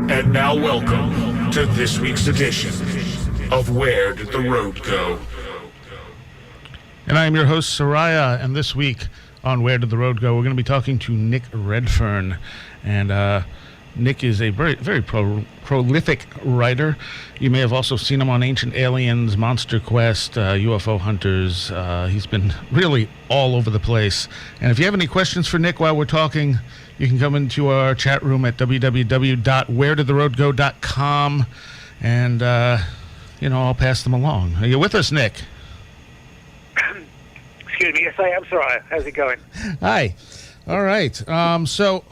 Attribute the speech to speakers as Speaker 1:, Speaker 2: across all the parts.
Speaker 1: And now welcome to this week's edition of Where Did the Road Go?
Speaker 2: And I am your host, Soraya, and this week on Where Did the Road Go, we're going to be talking to Nick Redfern. And Nick is a very prolific writer. You may have also seen him on Ancient Aliens, Monster Quest, UFO Hunters. He's been really all over the place. And if you have any questions for Nick while we're talking, you can come into our chat room at www.wheredidtheroadgo.com, and, I'll pass them along. Are you with us, Nick?
Speaker 3: Excuse me. Yes, I am. Sorry. How's it going?
Speaker 2: Hi. All right. So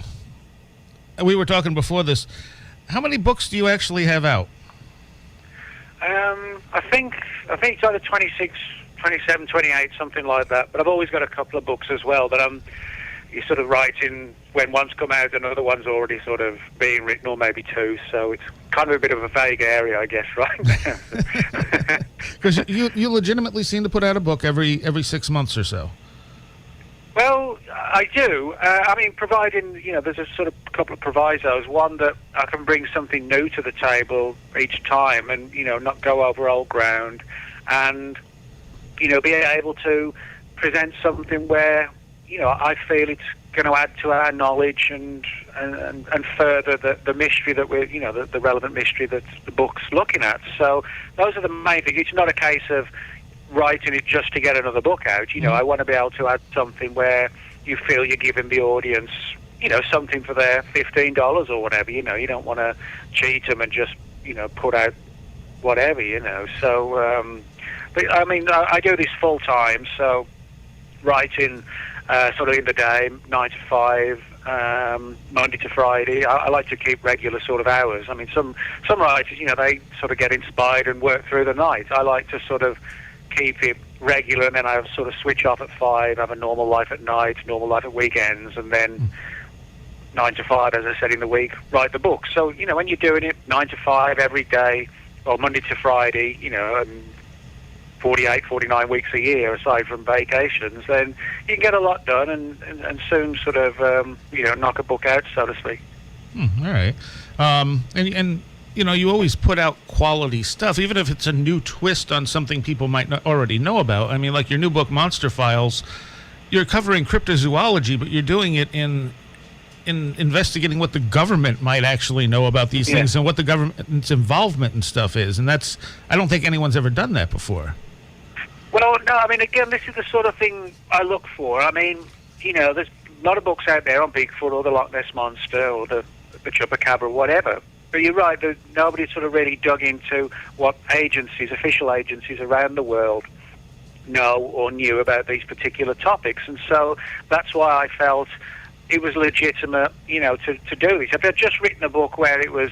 Speaker 2: we were talking before this. How many books do you actually have out?
Speaker 3: I think it's either 26, 27, 28, something like that. But I've always got a couple of books as well that you sort of writing when one's come out, another one's already sort of being written, or maybe two. So it's kind of a bit of a vague area, I guess, right now.
Speaker 2: Because you legitimately seem to put out a book every 6 months or so.
Speaker 3: Well, I do. Providing, there's a sort of couple of provisos. One, that I can bring something new to the table each time and, not go over old ground, and, be able to present something where, I feel it's going to add to our knowledge and further the mystery that we're, the relevant mystery that the book's looking at. So those are the main things. It's not a case of writing it just to get another book out. I want to be able to add something where you feel you're giving the audience, something for their $15 or whatever. You don't want to cheat them and just, put out whatever, So, but I do this full time. So writing sort of in the day, 9 to 5, Monday to Friday. I like to keep regular sort of hours. Some writers, they sort of get inspired and work through the night. I like to sort of keep it regular, and then I sort of switch off at 5, have a normal life at night, normal life at weekends, and then 9 to 5, as I said, in the week, write the book. So, when you're doing it 9 to 5 every day, or Monday to Friday, and 48, 49 weeks a year, aside from vacations, then you can get a lot done and soon sort of, knock a book out, so to speak.
Speaker 2: All right. And you always put out quality stuff, even if it's a new twist on something people might not already know about. Like your new book, Monster Files, you're covering cryptozoology, but you're doing it in investigating what the government might actually know about these things and what the government's involvement and stuff is. And I don't think anyone's ever done that before.
Speaker 3: Well, no, again, this is the sort of thing I look for. There's a lot of books out there on Bigfoot or the Loch Ness Monster or the Chupacabra or whatever. But you're right, nobody sort of really dug into what official agencies around the world know or knew about these particular topics. And so that's why I felt it was legitimate, to do this. If I'd just written a book where it was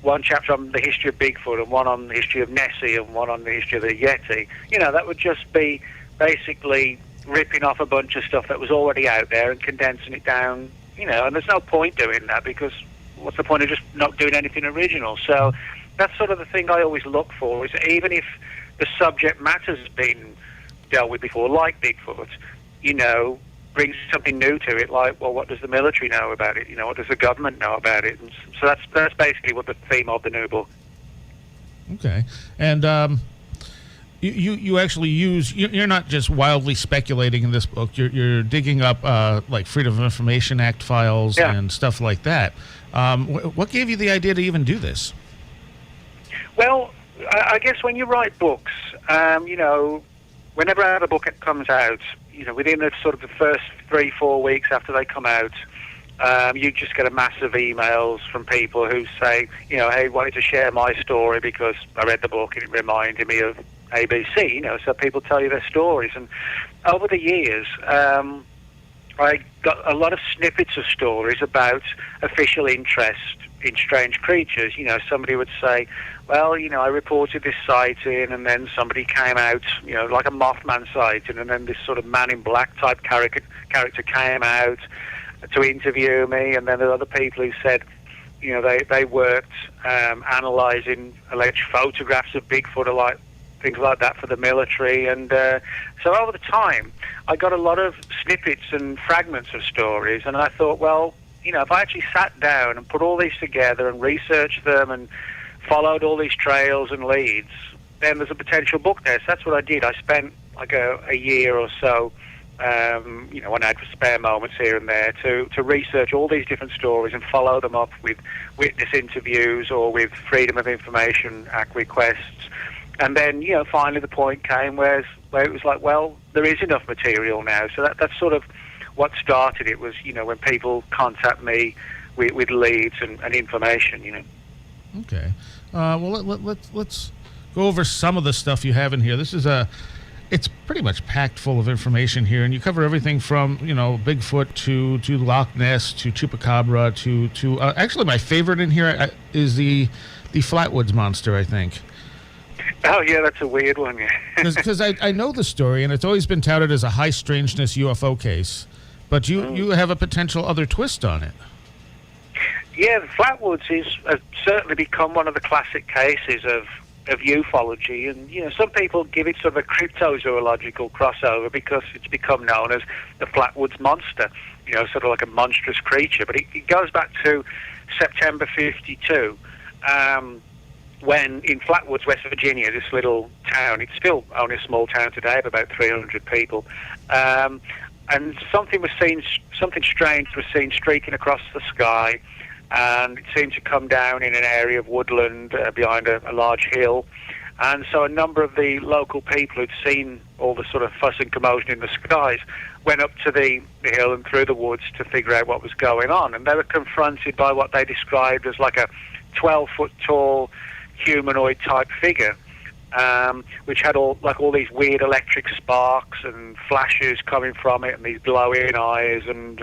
Speaker 3: one chapter on the history of Bigfoot and one on the history of Nessie and one on the history of the Yeti, that would just be basically ripping off a bunch of stuff that was already out there and condensing it down, and there's no point doing that, because what's the point of just not doing anything original? So that's sort of the thing I always look for, is even if the subject matter's been dealt with before, like Bigfoot, brings something new to it, like, well, what does the military know about it? What does the government know about it? And so that's basically what the theme of the new book.
Speaker 2: Okay. And you actually you're not just wildly speculating in this book. You're digging up like Freedom of Information Act files and stuff like that. What gave you the idea to even do this?
Speaker 3: Well, I guess when you write books, whenever I have a book that comes out, within the sort of the first 3-4 weeks after they come out, you just get a massive emails from people who say, hey, wanted to share my story because I read the book and it reminded me of ABC, so people tell you their stories. And over the years, I got a lot of snippets of stories about official interest in strange creatures. Somebody would say, well, I reported this sighting, and then somebody came out, like a Mothman sighting, and then this sort of Man in Black type character came out to interview me, and then there are other people who said, they worked analysing alleged photographs of Bigfoot or like things like that for the military. And so over the time, I got a lot of snippets and fragments of stories, and I thought, well, if I actually sat down and put all these together and researched them and followed all these trails and leads, then there's a potential book there. So that's what I did. I spent like a year or so, when I had spare moments here and there, to research all these different stories and follow them up with witness interviews or with Freedom of Information Act requests. And then, finally the point came where it was like, well, there is enough material now. So that's sort of what started it, was, when people contact me with leads and information,
Speaker 2: Okay. Well, let's go over some of the stuff you have in here. This is it's pretty much packed full of information here, and you cover everything from, Bigfoot to Loch Ness to Chupacabra to actually my favorite in here is the Flatwoods Monster, I think.
Speaker 3: Oh, yeah, that's a weird one, yeah.
Speaker 2: Because I know the story, and it's always been touted as a high strangeness UFO case, but you have a potential other twist on it.
Speaker 3: Yeah, the Flatwoods has certainly become one of the classic cases of ufology, and some people give it sort of a cryptozoological crossover because it's become known as the Flatwoods Monster, sort of like a monstrous creature. But it goes back to September 52, when in Flatwoods, West Virginia, this little town, it's still only a small town today of about 300 people, and something strange was seen streaking across the sky. And it seemed to come down in an area of woodland behind a large hill. And so a number of the local people who'd seen all the sort of fuss and commotion in the skies went up to the hill and through the woods to figure out what was going on. And they were confronted by what they described as like a 12-foot-tall humanoid-type figure, which had all these weird electric sparks and flashes coming from it and these glowing eyes. And,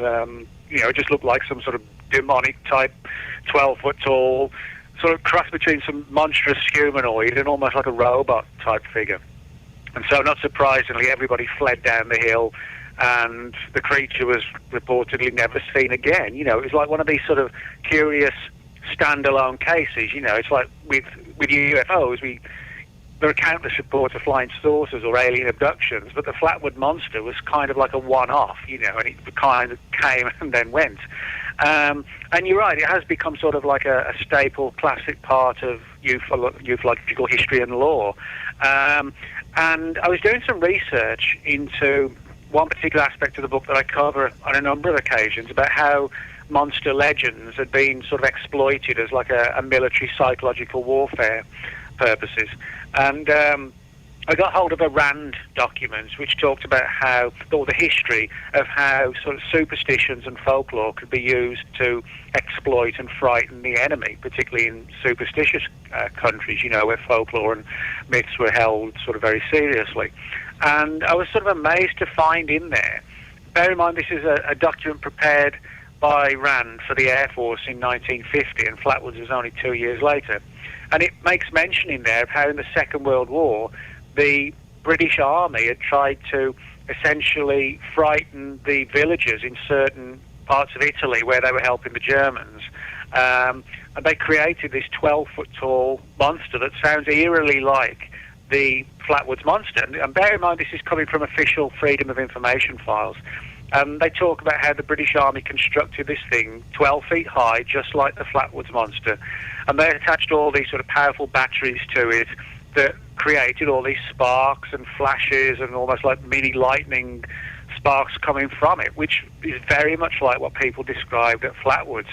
Speaker 3: it just looked like some sort of demonic type 12-foot-tall sort of cross between some monstrous humanoid and almost like a robot type figure. And so, not surprisingly, everybody fled down the hill, and the creature was reportedly never seen again. It was like one of these sort of curious standalone cases. It's like with UFOs, there are countless reports of flying saucers or alien abductions, but the Flatwood Monster was kind of like a one-off, and it kind of came and then went. And you're right, it has become sort of like a staple, classic part of ufological history and lore. And I was doing some research into one particular aspect of the book that I cover on a number of occasions about how monster legends had been sort of exploited as like a military psychological warfare purposes. And I got hold of a RAND document which talked about the history of how sort of superstitions and folklore could be used to exploit and frighten the enemy, particularly in superstitious countries, where folklore and myths were held sort of very seriously. And I was sort of amazed to find in there, bear in mind this is a document prepared by RAND for the Air Force in 1950, and Flatwoods was only 2 years later. And it makes mention in there of how in the Second World War, the British Army had tried to essentially frighten the villagers in certain parts of Italy where they were helping the Germans. And they created this 12-foot-tall monster that sounds eerily like the Flatwoods Monster. And bear in mind, this is coming from official Freedom of Information files. They talk about how the British Army constructed this thing 12 feet high, just like the Flatwoods Monster. And they attached all these sort of powerful batteries to it that created all these sparks and flashes and almost like mini lightning sparks coming from it, which is very much like what people described at Flatwoods.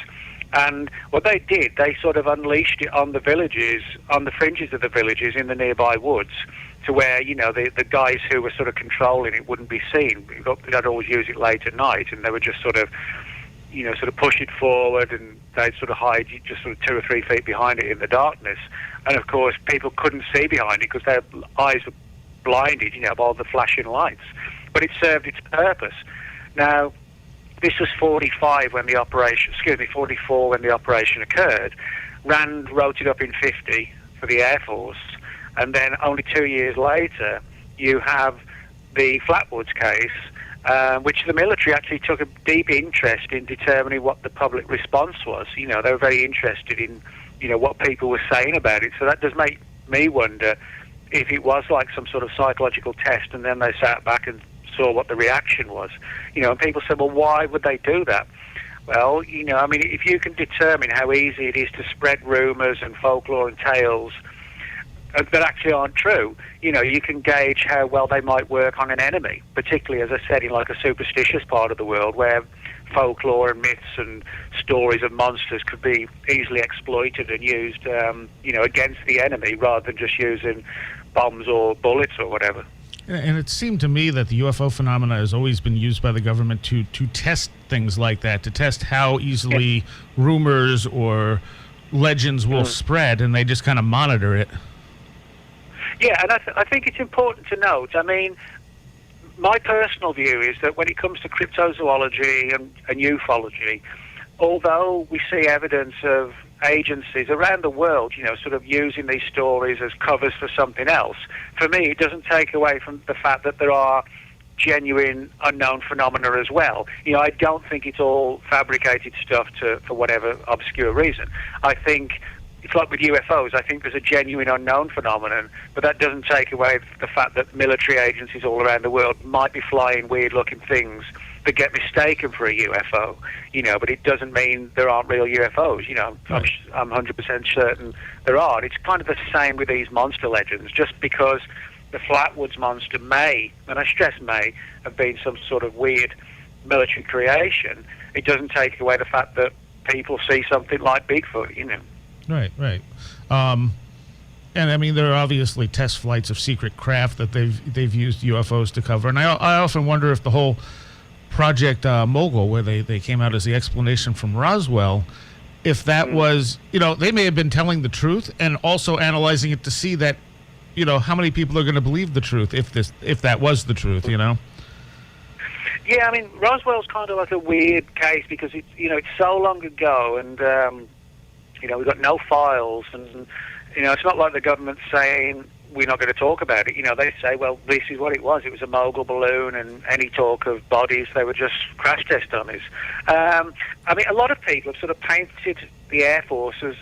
Speaker 3: And what they did, they sort of unleashed it on the villages, on the fringes of the villages in the nearby woods, to where, the guys who were sort of controlling it wouldn't be seen. They'd always use it late at night, and they would just sort of push it forward, and they'd sort of hide just sort of 2 or 3 feet behind it in the darkness. And of course, people couldn't see behind it because their eyes were blinded, by all the flashing lights. But it served its purpose. Now, this was 44 when the operation occurred. RAND wrote it up in 50 for the Air Force, and then only 2 years later, you have the Flatwoods case, which the military actually took a deep interest in determining what the public response was. They were very interested in, what people were saying about it. So that does make me wonder if it was like some sort of psychological test, and then they sat back and saw what the reaction was. And people said, well, why would they do that? Well, I mean, if you can determine how easy it is to spread rumours and folklore and tales that actually aren't true, you can gauge how well they might work on an enemy, particularly, as I said, in like a superstitious part of the world where folklore and myths and stories of monsters could be easily exploited and used, against the enemy rather than just using bombs or bullets or whatever.
Speaker 2: And it seemed to me that the UFO phenomena has always been used by the government to test things like that, to test how easily rumors or legends will spread, and they just kind of monitor it.
Speaker 3: Yeah, and I think it's important to note, I mean, my personal view is that when it comes to cryptozoology and ufology, although we see evidence of agencies around the world, sort of using these stories as covers for something else, for me it doesn't take away from the fact that there are genuine unknown phenomena as well. I don't think it's all fabricated stuff for whatever obscure reason. I think it's like with UFOs, I think there's a genuine unknown phenomenon, but that doesn't take away the fact that military agencies all around the world might be flying weird-looking things that get mistaken for a UFO, but it doesn't mean there aren't real UFOs. I'm 100% certain there are. It's kind of the same with these monster legends. Just because the Flatwoods Monster may, and I stress may, have been some sort of weird military creation, it doesn't take away the fact that people see something like Bigfoot,
Speaker 2: Right. And I mean, there are obviously test flights of secret craft that they've used UFOs to cover. And I often wonder if the whole Project Mogul, where they came out as the explanation from Roswell, if that was, they may have been telling the truth and also analyzing it to see that, how many people are going to believe the truth if that was the truth, Yeah,
Speaker 3: I mean, Roswell's kind of like a weird case because it's so long ago, and we've got no files, and it's not like the government's saying we're not going to talk about it. They say, well, this is what it was. It was a mogul balloon, and any talk of bodies, they were just crash test dummies. I mean, a lot of people have sort of painted the Air Force as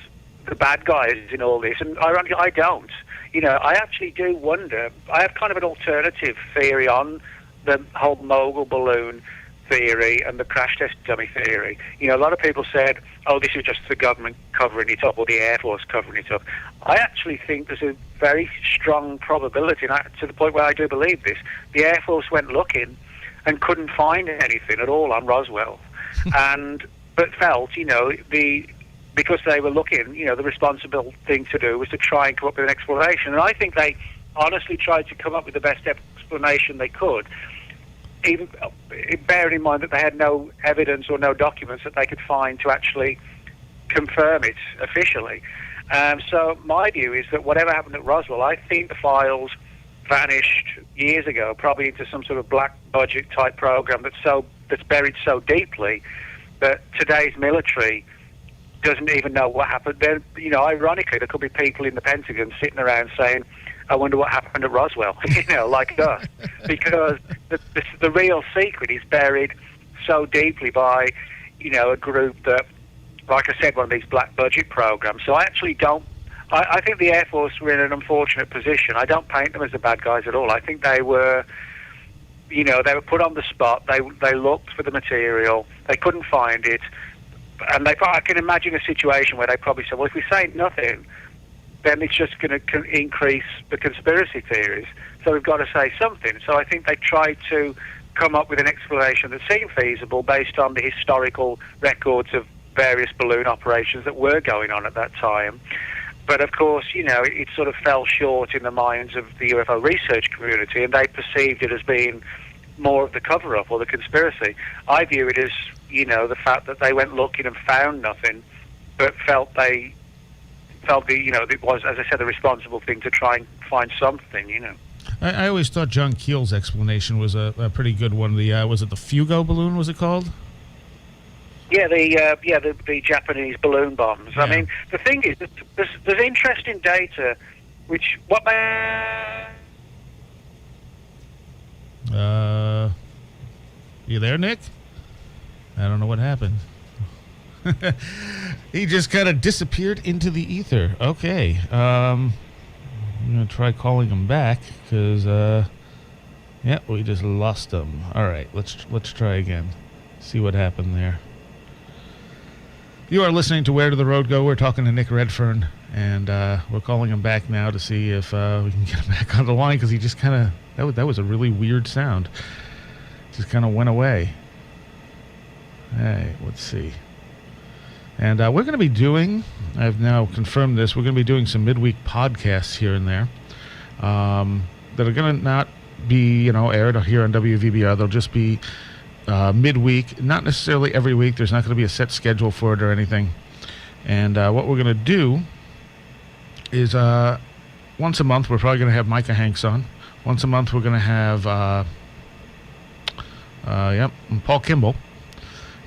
Speaker 3: the bad guys in all this, and ironically, I don't. I actually do wonder. I have kind of an alternative theory on the whole mogul balloon theory and the crash test dummy theory. A lot of people said, oh, this is just the government covering it up or the Air Force covering it up. I actually think there's a very strong probability, and to the point where I do believe this, the Air Force went looking and couldn't find anything at all on Roswell. But felt, because they were looking, the responsible thing to do was to try and come up with an explanation. And I think they honestly tried to come up with the best explanation they could, even bearing in mind that they had no evidence or no documents that they could find to actually confirm it officially. So my view is that whatever happened at Roswell, I think the files vanished years ago, probably into some sort of black budget type program that's buried so deeply that today's military doesn't even know what happened. Ironically, there could be people in the Pentagon sitting around saying, I wonder what happened at Roswell, like us. Because the real secret is buried so deeply by, a group that, like I said, one of these black budget programs. So I actually don't, I think the Air Force were in an unfortunate position. I don't paint them as the bad guys at all. I think they were, they were put on the spot. They looked for the material. They couldn't find it. And I can imagine a situation where they probably said, well, if we say nothing, then it's just going to increase the conspiracy theories. So we've got to say something. So I think they tried to come up with an explanation that seemed feasible based on the historical records of various balloon operations that were going on at that time. But of course, it sort of fell short in the minds of the UFO research community, and they perceived it as being more of the cover-up or the conspiracy. I view it as, the fact that they went looking and found nothing, but felt it was, as I said, the responsible thing to try and find something,
Speaker 2: I always thought John Keel's explanation was a pretty good one. Was it the Fugo balloon, was it called?
Speaker 3: Yeah, the Japanese balloon bombs. Yeah. I mean, the thing is, there's interesting data, which
Speaker 2: you there, Nick? I don't know what happened. He just kind of disappeared into the ether. Okay. I'm going to try calling him back because, we just lost him. All right, let's try again. See what happened there. You are listening to Where Did the Road Go? We're talking to Nick Redfern, and we're calling him back now to see if we can get him back on the line, because he just kind of, that was a really weird sound. Just kind of went away. Hey, let's see. And we're going to be doing, I've now confirmed this, we're going to be doing some midweek podcasts here and there that are going to not be, aired here on WVBR. They'll just be midweek, not necessarily every week. There's not going to be a set schedule for it or anything. And what we're going to do is once a month we're probably going to have Micah Hanks on. Once a month we're going to have Paul Kimball.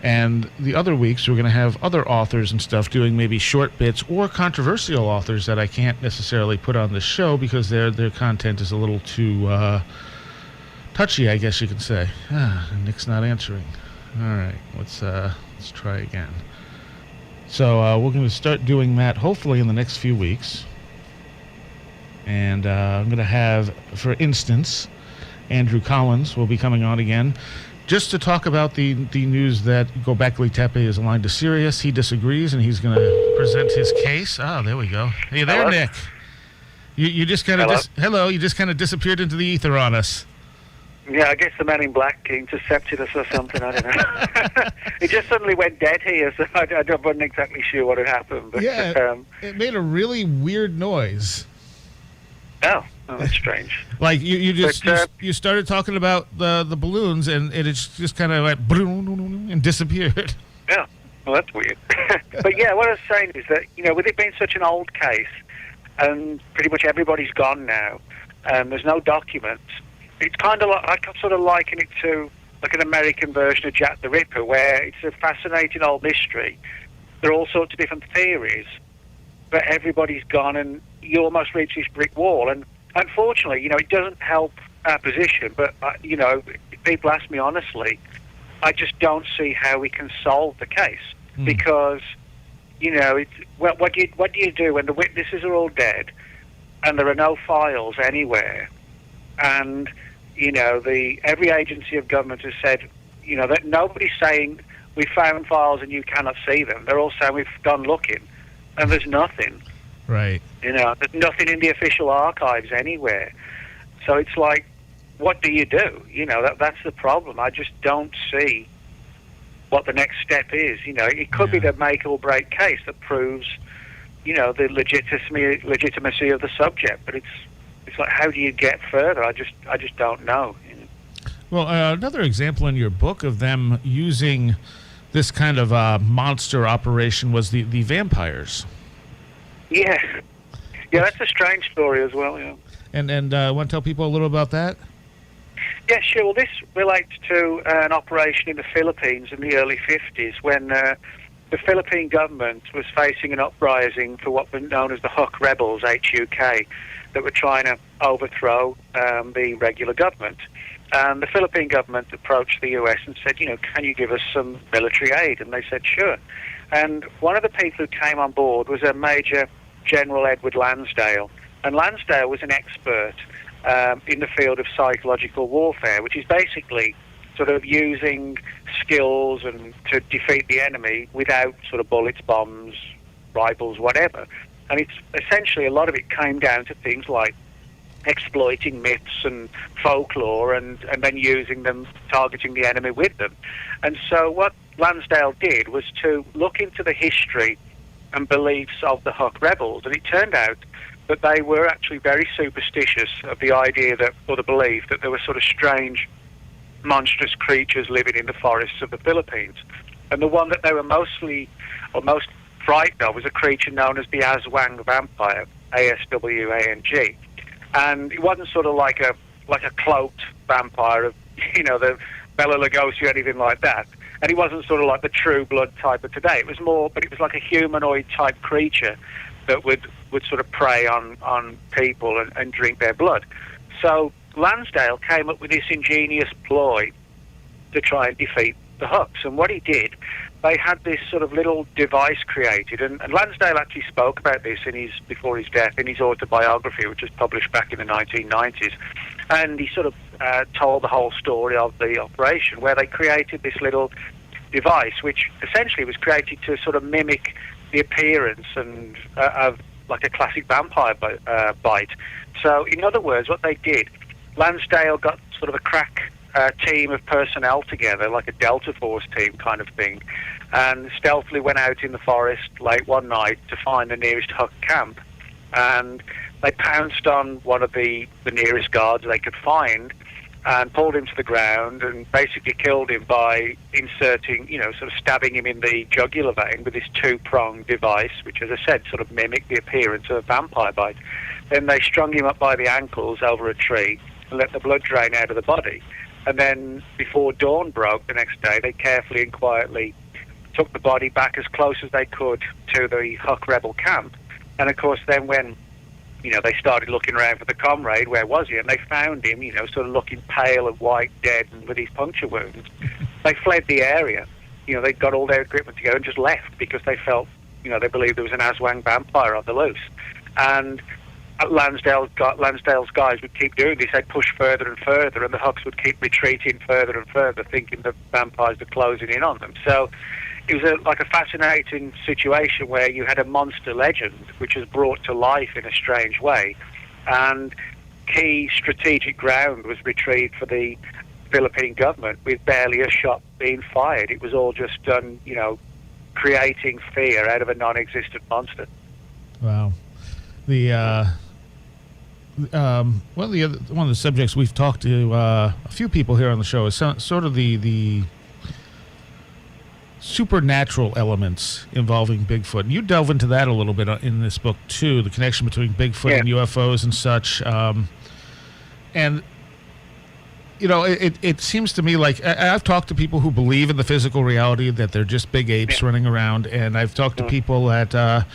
Speaker 2: And the other weeks we're going to have other authors and stuff doing maybe short bits, or controversial authors that I can't necessarily put on the show because their content is a little too touchy, I guess you could say. Nick's not answering. All right, let's try again. So we're going to start doing that hopefully in the next few weeks. And I'm going to have, for instance, Andrew Collins will be coming on again just to talk about the news that Gobekli Tepe is aligned to Sirius. He disagrees, and he's going to present his case. Oh, there we go. Hey there, hello. Nick. You just kind of hello. You just kind of disappeared into the ether on us.
Speaker 3: Yeah, I guess the man in black intercepted us or something. I don't know. It just suddenly went dead here, so I wasn't exactly sure what had happened. But,
Speaker 2: yeah, it made a really weird noise.
Speaker 3: Oh, that's strange.
Speaker 2: Like you started talking about the balloons, and it just kind of went and disappeared.
Speaker 3: Yeah, well, that's weird. But yeah, what I was saying is that with it being such an old case, and pretty much everybody's gone now, and there's no documents. It's kind of like, I can sort of liken it to like an American version of Jack the Ripper, where it's a fascinating old mystery. There are all sorts of different theories, but everybody's gone, and you almost reach this brick wall. And unfortunately, it doesn't help our position. But if people ask me honestly, I just don't see how we can solve the case because what do you do when the witnesses are all dead and there are no files anywhere? And every agency of government has said, that nobody's saying we found files and you cannot see them. They're all saying we've gone looking, and there's nothing.
Speaker 2: Right.
Speaker 3: There's nothing in the official archives anywhere. So it's like, what do you do? That's the problem. I just don't see what the next step is. It could be the make or break case that proves, the legitimacy of the subject, but it's like, how do you get further? I just don't know.
Speaker 2: Well, another example in your book of them using this kind of monster operation was the vampires. Yeah,
Speaker 3: that's a strange story as well. Yeah.
Speaker 2: And want to tell people a little about that?
Speaker 3: Yeah, sure. Well, this relates to an operation in the Philippines in the early 50s when the Philippine government was facing an uprising for what were known as the Huk rebels, HUK, that were trying to overthrow the regular government. And the Philippine government approached the US and said, can you give us some military aid? And they said, sure. And one of the people who came on board was a Major General Edward Lansdale. And Lansdale was an expert in the field of psychological warfare, which is basically sort of using skills and to defeat the enemy without sort of bullets, bombs, rifles, whatever. And it's essentially, a lot of it came down to things like exploiting myths and folklore and then using them, targeting the enemy with them. And so what Lansdale did was to look into the history and beliefs of the Huk rebels, and it turned out that they were actually very superstitious of the idea that, or the belief that there were sort of strange, monstrous creatures living in the forests of the Philippines. And the one that they were most frightened of was a creature known as the Aswang Vampire, ASWANG. And it wasn't sort of like a cloaked vampire of, the Bela Lugosi or anything like that. And it wasn't sort of like the True Blood type of today. It was more, but it was like a humanoid type creature that would sort of prey on people and drink their blood. So Lansdale came up with this ingenious ploy to try and defeat the Huks. And what he did, they had this sort of little device created, and Lansdale actually spoke about this before his death in his autobiography, which was published back in the 1990s. And he sort of told the whole story of the operation, where they created this little device, which essentially was created to sort of mimic the appearance and of like a classic vampire bite. So, in other words, what they did, Lansdale got sort of a crack team of personnel together, like a Delta Force team kind of thing, and stealthily went out in the forest late one night to find the nearest Huck camp. And they pounced on one of the nearest guards they could find and pulled him to the ground and basically killed him by inserting, sort of stabbing him in the jugular vein with this two-pronged device, which, as I said, sort of mimicked the appearance of a vampire bite. Then they strung him up by the ankles over a tree and let the blood drain out of the body. And then, before dawn broke the next day, they carefully and quietly took the body back as close as they could to the Huck rebel camp. And, of course, then when they started looking around for the comrade, where was he? And they found him, sort of looking pale and white, dead, and with his puncture wounds. They fled the area. They got all their equipment together and just left because they felt, they believed there was an Aswang vampire on the loose. And Lansdale's guys would keep doing this. They'd push further and further, and the Hucks would keep retreating further and further, thinking the vampires were closing in on them. So it was like a fascinating situation where you had a monster legend which was brought to life in a strange way, and key strategic ground was retrieved for the Philippine government with barely a shot being fired. It was all just done, creating fear out of a non-existent monster.
Speaker 2: Wow. One of the subjects we've talked to a few people here on the show is sort of the supernatural elements involving Bigfoot. And you delve into that a little bit in this book too, the connection between Bigfoot and UFOs and such. And it seems to me like I've talked to people who believe in the physical reality that they're just big apes running around, and I've talked to people that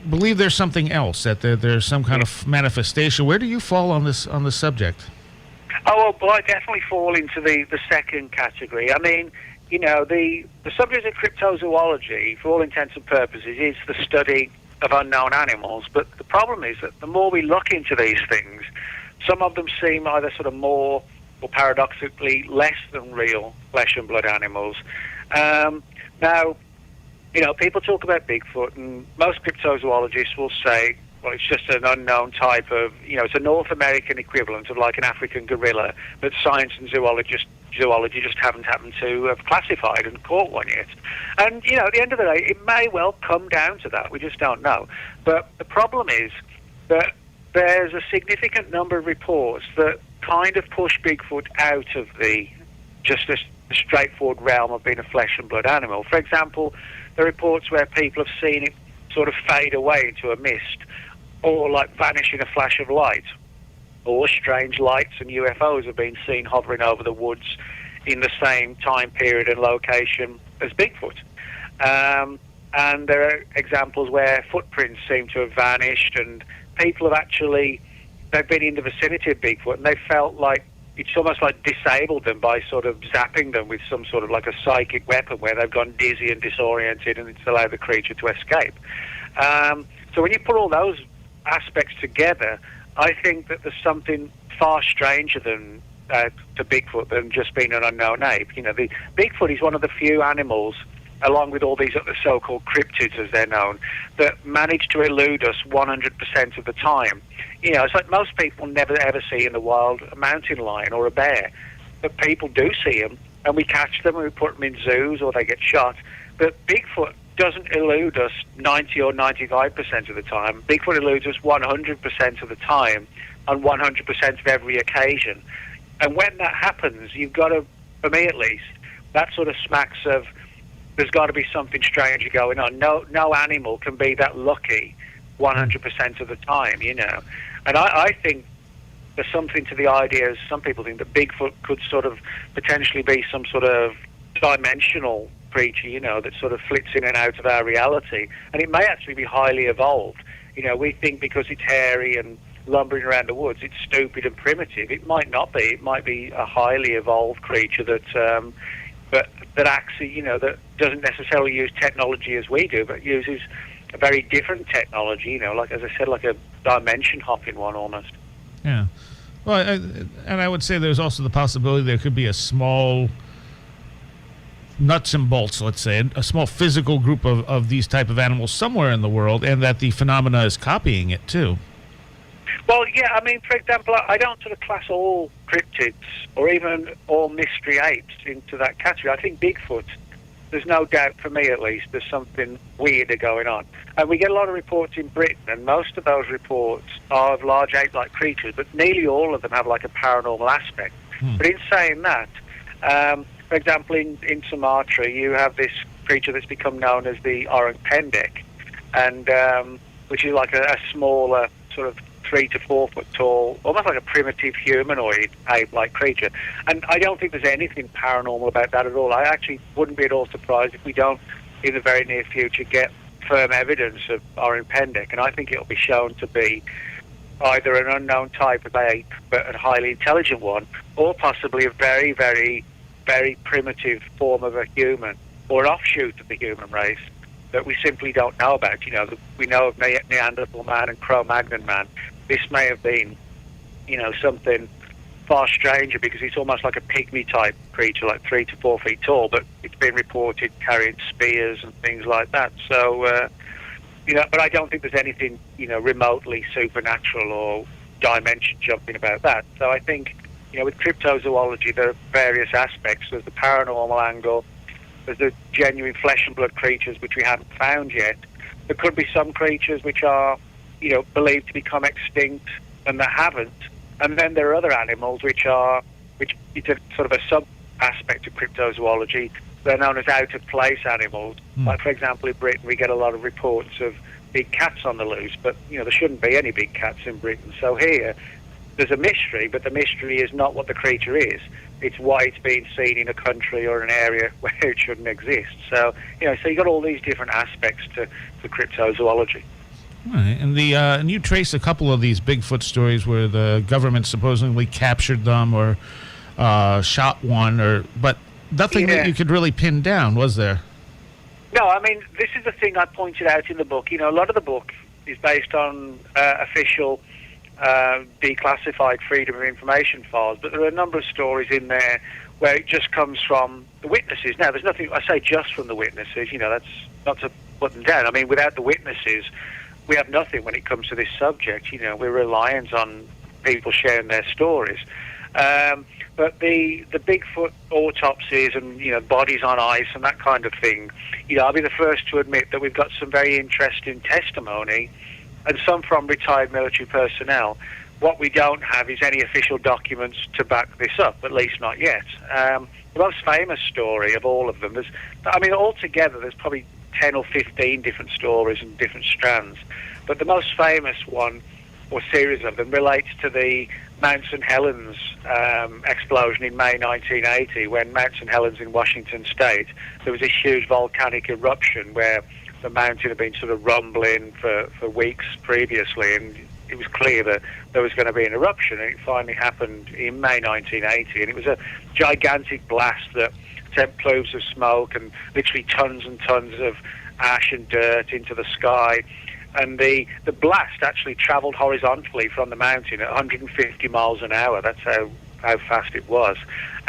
Speaker 2: believe there's something else, that there's some kind of manifestation. Where do you fall on this subject?
Speaker 3: Oh, well, I definitely fall into the second category. I mean, the subject of cryptozoology, for all intents and purposes, is the study of unknown animals. But the problem is that the more we look into these things, some of them seem either sort of more or paradoxically less than real flesh and blood animals. Now, people talk about Bigfoot, and most cryptozoologists will say, well, it's just an unknown type of, it's a North American equivalent of like an African gorilla, but science and zoology just haven't happened to have classified and caught one yet. And, at the end of the day, it may well come down to that. We just don't know. But the problem is that there's a significant number of reports that kind of push Bigfoot out of the straightforward realm of being a flesh and blood animal. For example, there are reports where people have seen it sort of fade away into a mist, or like vanish in a flash of light, or strange lights and UFOs have been seen hovering over the woods in the same time period and location as Bigfoot. And there are examples where footprints seem to have vanished, and people have they've been in the vicinity of Bigfoot, and they felt like it's almost like disabled them by sort of zapping them with some sort of like a psychic weapon, where they've gone dizzy and disoriented, and it's allowed the creature to escape. So when you put all those aspects together, I think that there's something far stranger than to Bigfoot than just being an unknown ape. The Bigfoot is one of the few animals, along with all these other so-called cryptids, as they're known, that manage to elude us 100% of the time. It's like most people never ever see in the wild a mountain lion or a bear, but people do see them, and we catch them and we put them in zoos or they get shot. But Bigfoot doesn't elude us 90 or 95% of the time. Bigfoot eludes us 100% of the time on 100% of every occasion. And when that happens, you've got to, for me at least, that sort of smacks of there's got to be something strange going on. No animal can be that lucky 100% of the time, And I think there's something to the idea, as some people think, that Bigfoot could sort of potentially be some sort of dimensional creature, that sort of flits in and out of our reality. And it may actually be highly evolved. We think because it's hairy and lumbering around the woods, it's stupid and primitive. It might not be. It might be a highly evolved creature that actually, that doesn't necessarily use technology as we do, but uses a very different technology, like, as I said, like a dimension hopping one almost.
Speaker 2: Yeah. Well, and I would say there's also the possibility there could be a small nuts and bolts, let's say, a small physical group of these type of animals somewhere in the world, and that the phenomena is copying it too.
Speaker 3: Well, yeah, I mean, for example, I don't sort of class all cryptids or even all mystery apes into that category. I think Bigfoot, there's no doubt, for me at least, there's something weirder going on. And we get a lot of reports in Britain, and most of those reports are of large ape-like creatures, but nearly all of them have like a paranormal aspect. But in saying that, for example, in Sumatra, you have this creature that's become known as the orang pendek, and which is like a smaller sort of 3 to 4 foot tall, almost like a primitive humanoid ape-like creature. And I don't think there's anything paranormal about that at all. I actually wouldn't be at all surprised if we don't, in the very near future, get firm evidence of orang pendek. And I think it'll be shown to be either an unknown type of ape, but a highly intelligent one, or possibly a very, very, very primitive form of a human, or an offshoot of the human race that we simply don't know about. You know, we know of Neanderthal man and Cro-Magnon man. This may have been, you know, something far stranger, because it's almost like a pygmy-type creature, like 3 to 4 feet tall, but it's been reported carrying spears and things like that. So, you know, but I don't think there's anything, you know, remotely supernatural or dimension jumping about that. So I think, you know, with cryptozoology, there are various aspects. There's the paranormal angle, there's the genuine flesh and blood creatures which we haven't found yet. There could be some creatures which are, you know, believed to become extinct and that haven't. And then there are other animals which it's a sort of a sub aspect of cryptozoology. They're known as out of place animals. Like, for example, in Britain we get a lot of reports of big cats on the loose, but, you know, there shouldn't be any big cats in Britain. So here there's a mystery, but the mystery is not what the creature is. It's why it's being seen in a country or an area where it shouldn't exist. So, you know, so you've got all these different aspects to cryptozoology.
Speaker 2: Right. And and you trace a couple of these Bigfoot stories where the government supposedly captured them or shot one, but nothing that you could really pin down, was there?
Speaker 3: No, I mean, this is the thing I pointed out in the book. You know, a lot of the book is based on official declassified Freedom of Information files, but there are a number of stories in there where it just comes from the witnesses. Now, there's nothing, I say just from the witnesses, you know, that's not to put them down. I mean, without the witnesses, we have nothing when it comes to this subject. You know, we're reliant on people sharing their stories. But the Bigfoot autopsies and, you know, bodies on ice and that kind of thing, you know, I'll be the first to admit that we've got some very interesting testimony, and some from retired military personnel. What we don't have is any official documents to back this up, at least not yet. The most famous story of all of them is, I mean, altogether there's probably 10 or 15 different stories and different strands, but the most famous one, or series of them, relates to the Mount St. Helens explosion in May 1980, when Mount St. Helens in Washington State, there was this huge volcanic eruption where the mountain had been sort of rumbling for weeks previously, and it was clear that there was going to be an eruption, and it finally happened in May 1980, and it was a gigantic blast that sent plumes of smoke and literally tons and tons of ash and dirt into the sky. And the blast actually travelled horizontally from the mountain at 150 miles an hour. That's how fast it was.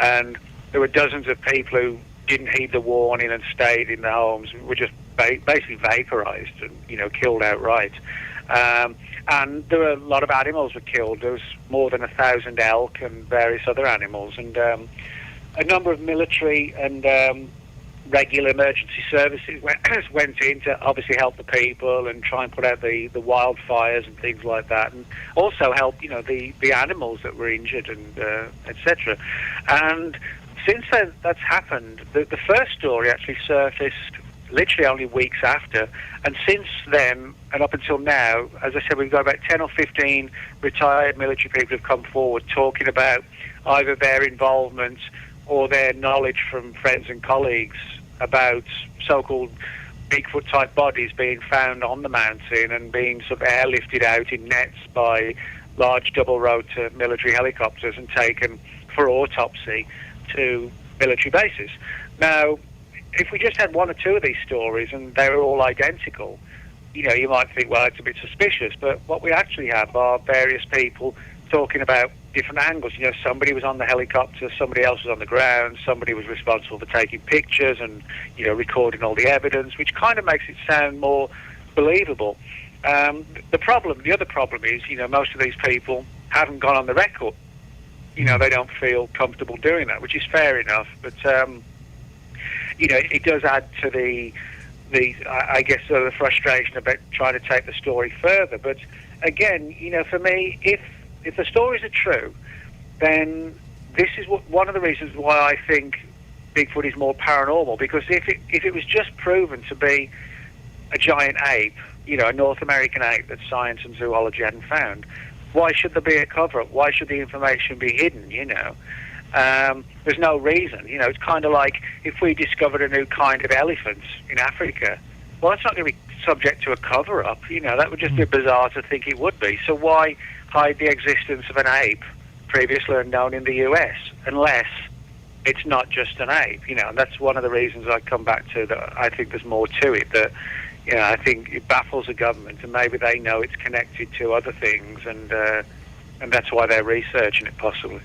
Speaker 3: And there were dozens of people who didn't heed the warning and stayed in their homes, were just basically vaporized and, you know, killed outright. And there were a lot of animals were killed. There was more than 1,000 elk and various other animals. And a number of military and regular emergency services went in to obviously help the people and try and put out the wildfires and things like that, and also help, you know, the animals that were injured and etc. And since that's happened, the first story actually surfaced literally only weeks after, and since then and up until now, as I said, we've got about 10 or 15 retired military people who've come forward talking about either their involvement or their knowledge from friends and colleagues about so-called Bigfoot-type bodies being found on the mountain and being sort of airlifted out in nets by large double-rotor military helicopters and taken for autopsy to military bases. Now, if we just had one or two of these stories and they were all identical, you know, you might think, well, it's a bit suspicious, but what we actually have are various people talking about different angles. You know, somebody was on the helicopter, somebody else was on the ground, somebody was responsible for taking pictures and, you know, recording all the evidence, which kind of makes it sound more believable. The other problem is, you know, most of these people haven't gone on the record. You know, they don't feel comfortable doing that, which is fair enough. But, you know, it does add to the I guess, sort of the frustration about trying to take the story further. But again, you know, for me, if the stories are true, then this is one of the reasons why I think Bigfoot is more paranormal. Because if it was just proven to be a giant ape, you know, a North American ape that science and zoology hadn't found, why should there be a cover-up? Why should the information be hidden, you know? There's no reason. You know, it's kind of like if we discovered a new kind of elephant in Africa, well, it's not going to be subject to a cover-up. You know, that would just be bizarre to think it would be. So why hide the existence of an ape previously unknown in the US unless it's not just an ape? You know, and that's one of the reasons I come back to, that I think there's more to it, that, you know, I think it baffles the government, and maybe they know it's connected to other things, and that's why they're researching it, possibly.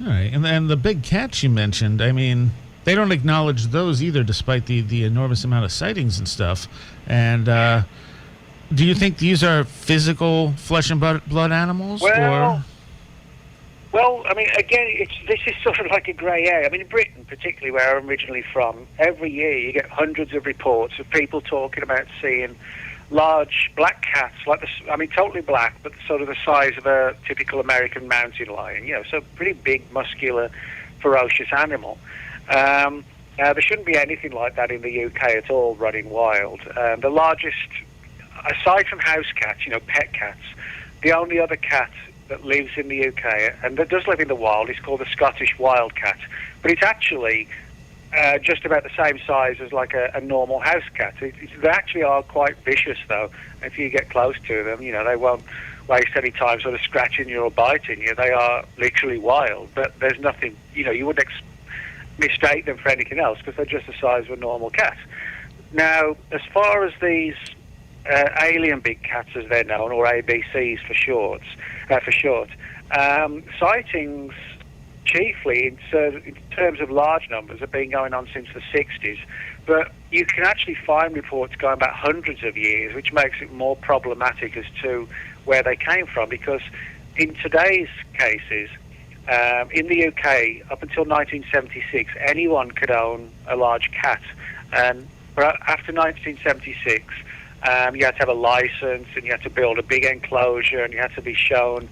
Speaker 2: All right, and the big cats you mentioned, I mean, they don't acknowledge those either, despite the enormous amount of sightings and stuff. And do you think these are physical flesh and blood animals?
Speaker 3: Well, I mean, again, this is sort of like a grey area. I mean, in Britain, particularly where I'm originally from, every year you get hundreds of reports of people talking about seeing large black cats, totally black, but sort of the size of a typical American mountain lion, you know, so pretty big, muscular, ferocious animal. There shouldn't be anything like that in the UK at all, running wild. The largest, aside from house cats, you know, pet cats, the only other cat that lives in the UK, and that does live in the wild, is called the Scottish wildcat, but it's actually just about the same size as like a normal house cat. They actually are quite vicious, though. If you get close to them, you know, they won't waste any time sort of scratching you or biting you. They are literally wild, but there's nothing, you know, you wouldn't mistake them for anything else because they're just the size of a normal cat. Now, as far as these alien big cats, as they're known, or ABCs for short, sightings chiefly in terms of large numbers have been going on since the 60s, but you can actually find reports going back hundreds of years, which makes it more problematic as to where they came from, because in today's cases, in the UK, up until 1976, anyone could own a large cat, and after 1976, you had to have a license, and you had to build a big enclosure, and you had to be shown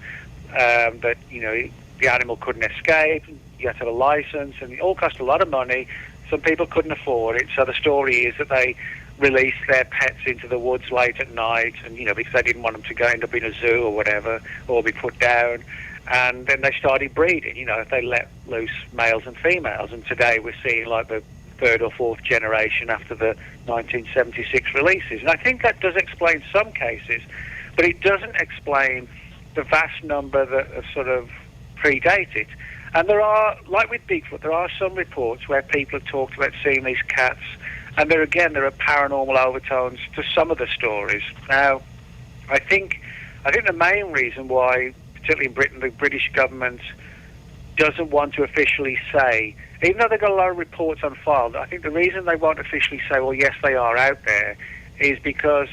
Speaker 3: that, you know, the animal couldn't escape. You had to have a license, and it all cost a lot of money. Some people couldn't afford it, so the story is that they released their pets into the woods late at night, and, you know, because they didn't want them to end up in a zoo or whatever, or be put down. And then they started breeding, you know, they let loose males and females, and today we're seeing like the third or fourth generation after the 1976 releases. And I think that does explain some cases, but it doesn't explain the vast number that have sort of predate it. And there are, like with Bigfoot, there are some reports where people have talked about seeing these cats, and there are paranormal overtones to some of the stories. Now, I think the main reason why, particularly in Britain, the British government doesn't want to officially say, even though they've got a lot of reports on file, I think the reason they won't officially say, well, yes, they are out there, is because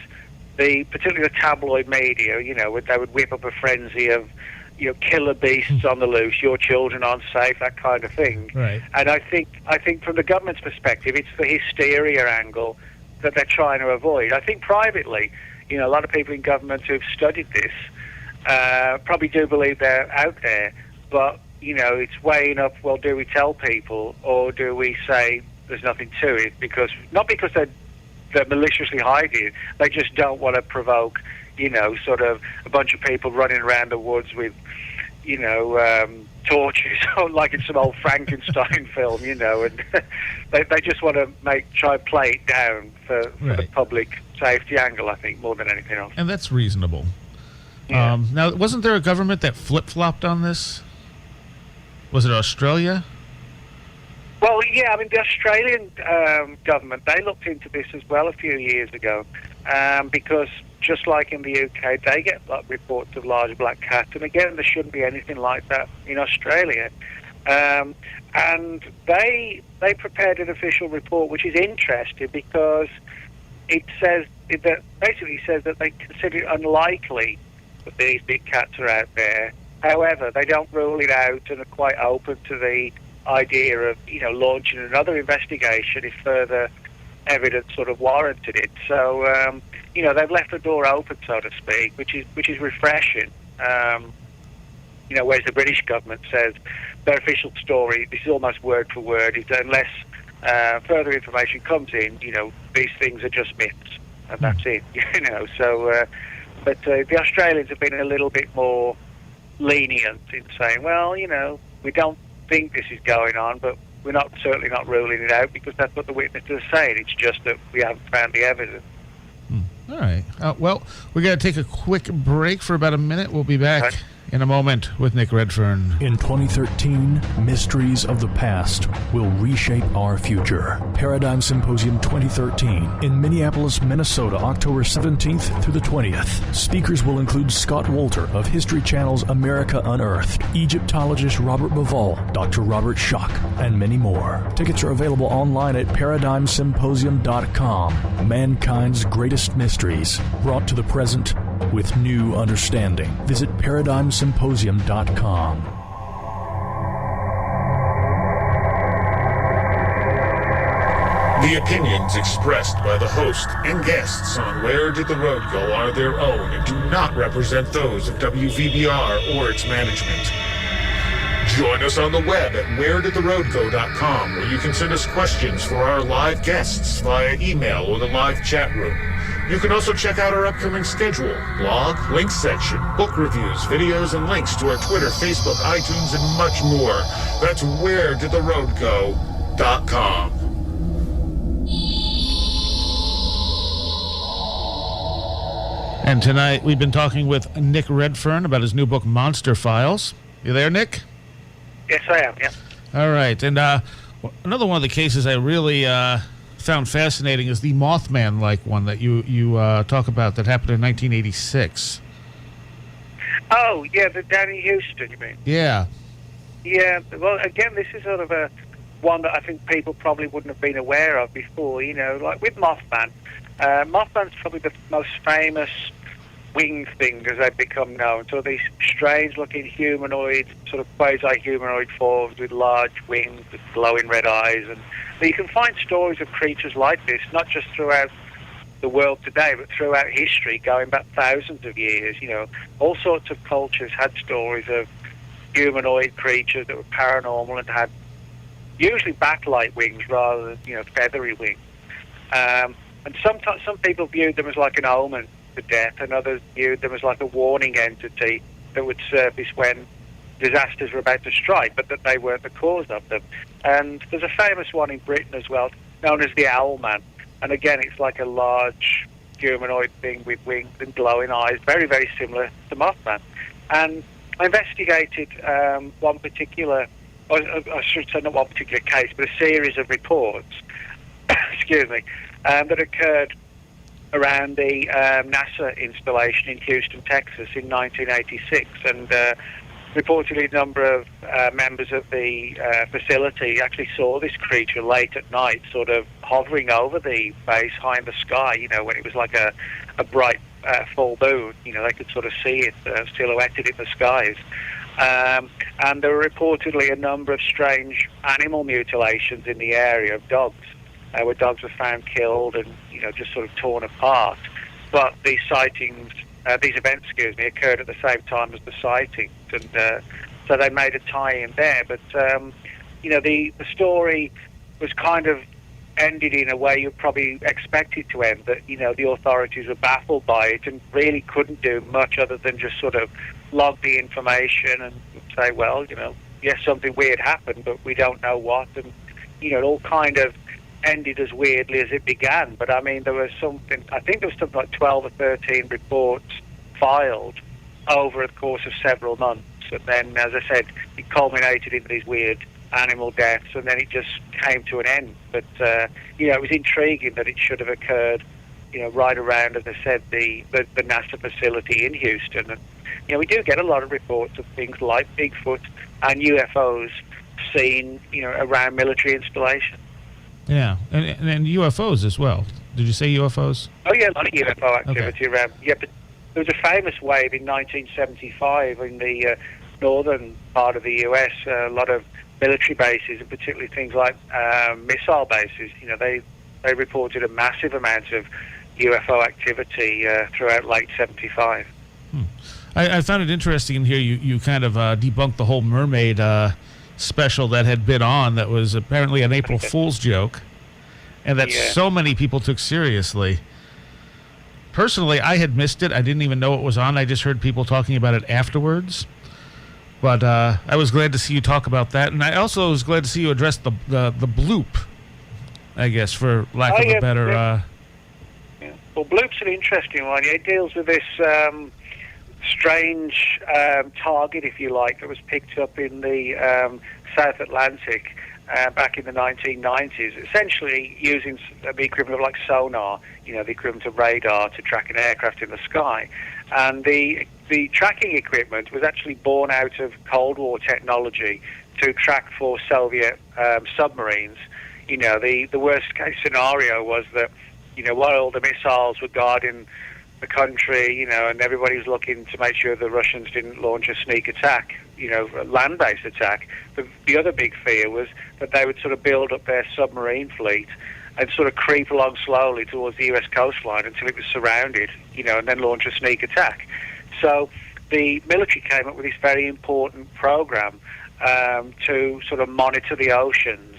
Speaker 3: particularly the tabloid media, you know, they would whip up a frenzy of, you know, killer beasts on the loose, your children aren't safe, that kind of thing.
Speaker 2: Right.
Speaker 3: And I think from the government's perspective, it's the hysteria angle that they're trying to avoid. I think privately, you know, a lot of people in government who've studied this probably do believe they're out there, but, you know, it's weighing up, well, do we tell people, or do we say there's nothing to it? Not because they're maliciously hiding it, they just don't want to provoke, you know, sort of a bunch of people running around the woods with, you know, torches, like in some old Frankenstein film, you know, and they just want to try and play it down for the public safety angle, I think, more than anything else.
Speaker 2: And that's reasonable.
Speaker 3: Yeah.
Speaker 2: Now, wasn't there a government that flip-flopped on this? Was it Australia?
Speaker 3: Well, yeah, I mean, the Australian government, they looked into this as well a few years ago, because just like in the UK, they get reports of large black cats. And again, there shouldn't be anything like that in Australia. And they prepared an official report, which is interesting because it basically says that they consider it unlikely that these big cats are out there. However, they don't rule it out and are quite open to the idea of, launching another investigation if further evidence sort of warranted it. So, they've left the door open, so to speak, which is refreshing. Whereas the British government says their official story, this is almost word for word, is that unless further information comes in, these things are just myths, and that's it. So, but the Australians have been a little bit more lenient in saying, well, we don't think this is going on, but we're certainly not ruling it out because that's what the witnesses are saying. It's just that we haven't found the evidence.
Speaker 2: All right. Well, we're going to take a quick break for about a minute. We'll be back in a moment with Nick Redfern.
Speaker 4: In 2013, Mysteries of the Past will reshape our future. Paradigm Symposium 2013 in Minneapolis, Minnesota, October 17th through the 20th. Speakers will include Scott Wolter of History Channel's America Unearthed, Egyptologist Robert Bavall, Dr. Robert Schock, and many more. Tickets are available online at ParadigmSymposium.com. Mankind's greatest mysteries brought to the present with new understanding. Visit ParadigmSymposium.com.
Speaker 1: The opinions expressed by the host and guests on Where Did the Road Go are their own and do not represent those of WVBR or its management. Join us on the web at wheredidtheroadgo.com, where you can send us questions for our live guests via email or the live chat room. You can also check out our upcoming schedule, blog, links section, book reviews, videos, and links to our Twitter, Facebook, iTunes, and much more. That's wheredidtheroadgo.com.
Speaker 2: And tonight we've been talking with Nick Redfern about his new book, Monster Files. You there, Nick?
Speaker 3: Yes, I am, yeah.
Speaker 2: All right. And another one of the cases I really found fascinating is the Mothman-like one that you talk about that happened in 1986.
Speaker 3: Oh, yeah, the Danny Houston, you mean?
Speaker 2: Yeah.
Speaker 3: Yeah, well, again, this is sort of one that I think people probably wouldn't have been aware of before, like with Mothman. Mothman's probably the most famous winged thing as they've become known. So these strange-looking humanoid, sort of quasi-humanoid forms with large wings, with glowing red eyes. And you can find stories of creatures like this, not just throughout the world today, but throughout history, going back thousands of years. All sorts of cultures had stories of humanoid creatures that were paranormal and had usually backlight wings rather than, feathery wings. And sometimes some people viewed them as like an omen to death, and others viewed them as like a warning entity that would surface when disasters were about to strike, but that they weren't the cause of them. And there's a famous one in Britain as well, known as the Owlman. And again, it's like a large humanoid thing with wings and glowing eyes, very, very similar to Mothman. And I investigated one particular, or I should say not one particular case, but a series of reports, excuse me, that occurred around the NASA installation in Houston, Texas in 1986. And reportedly a number of members of the facility actually saw this creature late at night, sort of hovering over the base high in the sky, when it was like a bright full moon. They could sort of see it silhouetted in the skies. And there were reportedly a number of strange animal mutilations in the area of dogs, where dogs were found killed and, just sort of torn apart. But these sightings, these events, occurred at the same time as the sightings. And so they made a tie-in there. But, the story was kind of ended in a way you probably expect it to end, that, the authorities were baffled by it and really couldn't do much other than just sort of log the information and say, well, yes, something weird happened, but we don't know what. And, it all kind of ended as weirdly as it began. But I mean, there was something like 12 or 13 reports filed over the course of several months. And then, as I said, it culminated in these weird animal deaths, and then it just came to an end. But, it was intriguing that it should have occurred right around, as I said, the NASA facility in Houston. And, we do get a lot of reports of things like Bigfoot and UFOs seen, around military installations.
Speaker 2: Yeah, and UFOs as well. Did you say UFOs?
Speaker 3: Oh, yeah, a lot of UFO activity around. Yeah, but there was a famous wave in 1975 in the northern part of the U.S., a lot of military bases, and particularly things like missile bases. They reported a massive amount of UFO activity throughout late 75.
Speaker 2: I found it interesting in here. You kind of debunked the whole mermaid special that had been on that was apparently an April Fool's joke, and that so many people took seriously. Personally, I had missed it. I didn't even know it was on. I just heard people talking about it afterwards. But I was glad to see you talk about that, and I also was glad to see you address the bloop, I guess, for lack of a better...
Speaker 3: Well, bloop's an interesting one. It deals with this strange target, if you like, that was picked up in the South Atlantic back in the 1990s, essentially using the equivalent of like sonar, the equivalent of radar to track an aircraft in the sky. And the tracking equipment was actually born out of Cold War technology to track for Soviet submarines. The worst case scenario was that, while the missiles were guarding the country, and everybody was looking to make sure the Russians didn't launch a sneak attack, a land-based attack. The other big fear was that they would sort of build up their submarine fleet and sort of creep along slowly towards the U.S. coastline until it was surrounded, and then launch a sneak attack. So the military came up with this very important program to sort of monitor the oceans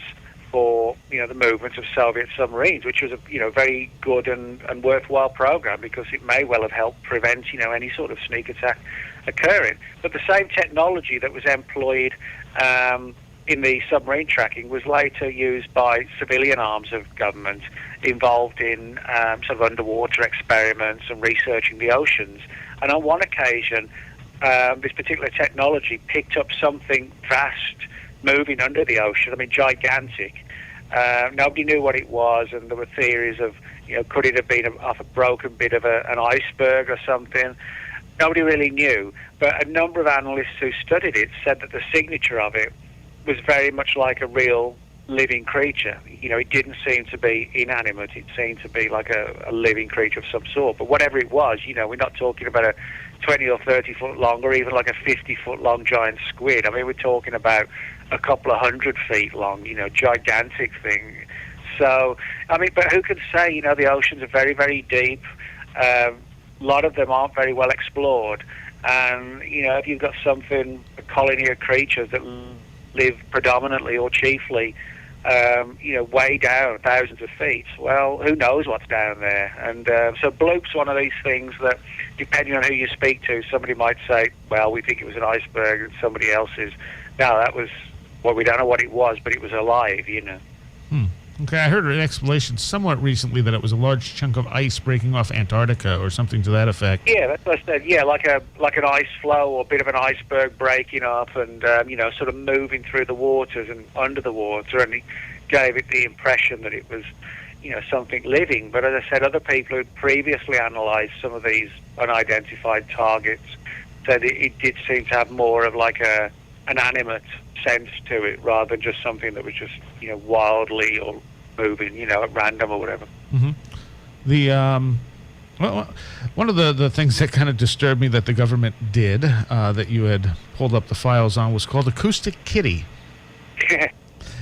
Speaker 3: for the movement of Soviet submarines, which was a very good and worthwhile program because it may well have helped prevent any sort of sneak attack occurring. But the same technology that was employed in the submarine tracking was later used by civilian arms of government involved in sort of underwater experiments and researching the oceans. And on one occasion, this particular technology picked up something vast moving under the ocean, gigantic. Nobody knew what it was, and there were theories of, could it have been off a broken bit of an iceberg or something? Nobody really knew, but a number of analysts who studied it said that the signature of it was very much like a real living creature. It didn't seem to be inanimate. It seemed to be like a living creature of some sort. But whatever it was, we're not talking about a 20 or 30 foot long or even like a 50 foot long giant squid. We're talking about a couple of 100 feet long, gigantic thing. So, but who can say, the oceans are very, very deep. A lot of them aren't very well explored. And, if you've got a colony of creatures that live predominantly or chiefly, way down thousands of feet, well, who knows what's down there? And so bloop's one of these things that, depending on who you speak to, somebody might say, well, we think it was an iceberg, and somebody else is, no, that was, well, we don't know what it was, but it was alive,
Speaker 2: Okay, I heard an explanation somewhat recently that it was a large chunk of ice breaking off Antarctica or something to that effect.
Speaker 3: Yeah, that's what I said. Yeah, like an ice flow or a bit of an iceberg breaking off and, sort of moving through the waters and under the water, and it gave it the impression that it was, something living. But as I said, other people who previously analysed some of these unidentified targets said it did seem to have more of like an animate sense to it rather than just something that was just, wildly or moving, at random or whatever.
Speaker 2: Mm-hmm. Well, one of the things that kind of disturbed me that the government did, that you had pulled up the files on, was called Acoustic Kitty.
Speaker 3: Yeah,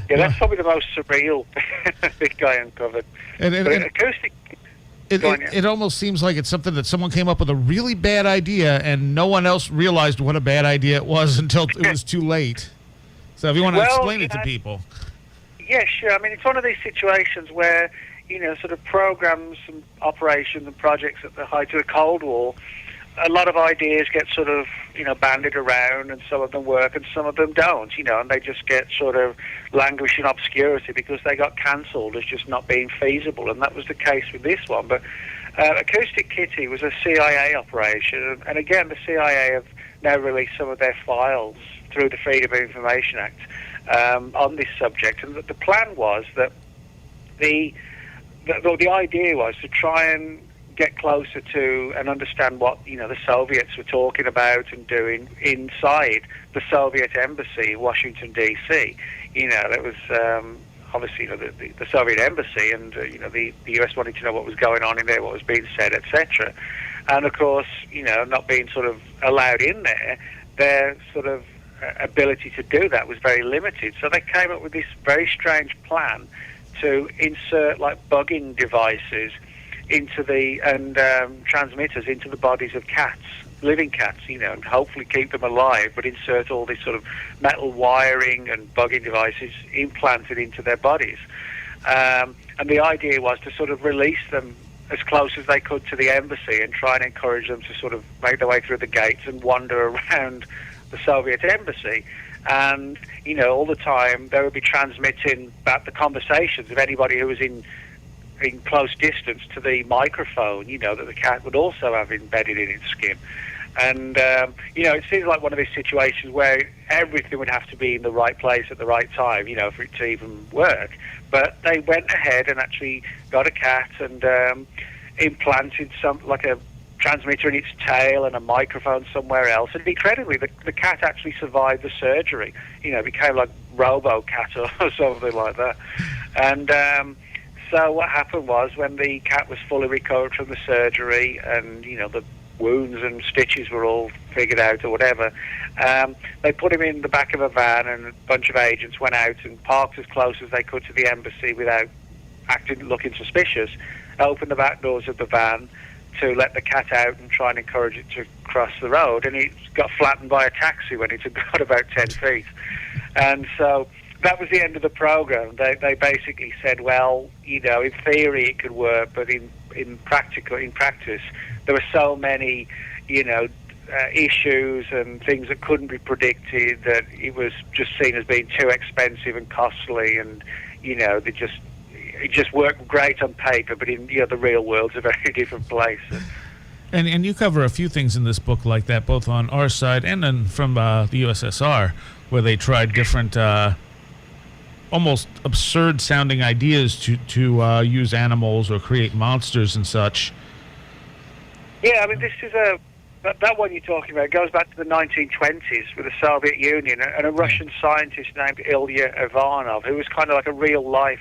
Speaker 3: that's probably the most surreal thing I uncovered. Acoustic...
Speaker 2: It almost seems like it's something that someone came up with a really bad idea and no one else realized what a bad idea it was until it was too late. So if you want to explain it to people.
Speaker 3: Yeah, sure. It's one of these situations where, sort of programs and operations and projects at the height of the Cold War, a lot of ideas get sort of, bandied around, and some of them work and some of them don't, and they just get sort of languish in obscurity because they got cancelled as just not being feasible, and that was the case with this one. But Acoustic Kitty was a CIA operation, and again, the CIA have now released some of their files through the Freedom of Information Act on this subject, and the plan was that the the idea was to try and get closer to and understand what the Soviets were talking about and doing inside the Soviet embassy in Washington D.C. That was obviously the Soviet embassy, and the US wanted to know what was going on in there, what was being said, etc. And of course, not being sort of allowed in there, their sort of ability to do that was very limited. So they came up with this very strange plan to insert like bugging devices into and transmitters into the bodies of cats, living cats, and hopefully keep them alive, but insert all this sort of metal wiring and bugging devices implanted into their bodies. And the idea was to sort of release them as close as they could to the embassy and try and encourage them to sort of make their way through the gates and wander around the Soviet embassy. And, all the time they would be transmitting back the conversations of anybody who was in close distance to the microphone, that the cat would also have embedded in its skin. And, it seems like one of these situations where everything would have to be in the right place at the right time, for it to even work. But they went ahead and actually got a cat and implanted like a transmitter in its tail and a microphone somewhere else. And incredibly, the cat actually survived the surgery. Became like Robo-Cat or something like that. And so what happened was, when the cat was fully recovered from the surgery and, the wounds and stitches were all figured out or whatever, they put him in the back of a van, and a bunch of agents went out and parked as close as they could to the embassy without looking suspicious, opened the back doors of the van to let the cat out and try and encourage it to cross the road, and it got flattened by a taxi when it had got about 10 feet. And so that was the end of the program. They basically said, well, in theory it could work, but in practice, there were so many, issues and things that couldn't be predicted that it was just seen as being too expensive and costly, and it just worked great on paper, but in the real world's a very different place.
Speaker 2: And you cover a few things in this book like that, both on our side and then from the USSR, where they tried different almost absurd-sounding ideas to use animals or create monsters and such.
Speaker 3: Yeah, I mean, this is that one you're talking about goes back to the 1920s with the Soviet Union and a Russian scientist named Ilya Ivanov, who was kind of like a real-life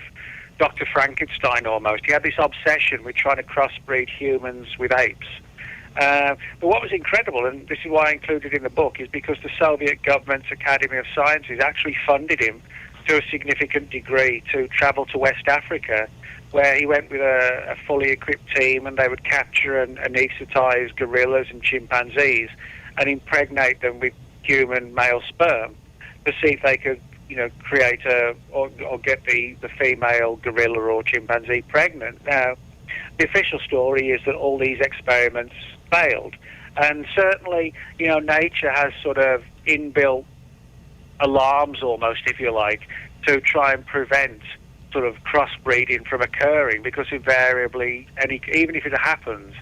Speaker 3: Dr. Frankenstein almost. He had this obsession with trying to crossbreed humans with apes. But what was incredible, and this is why I included it in the book, is because the Soviet government's Academy of Sciences actually funded him to a significant degree to travel to West Africa, where he went with a fully equipped team, and they would capture and anesthetize gorillas and chimpanzees and impregnate them with human male sperm to see if they could, create or get the female gorilla or chimpanzee pregnant. Now, the official story is that all these experiments failed, and certainly, nature has sort of inbuilt alarms almost, if you like, to try and prevent sort of crossbreeding from occurring, because invariably, even if it happens,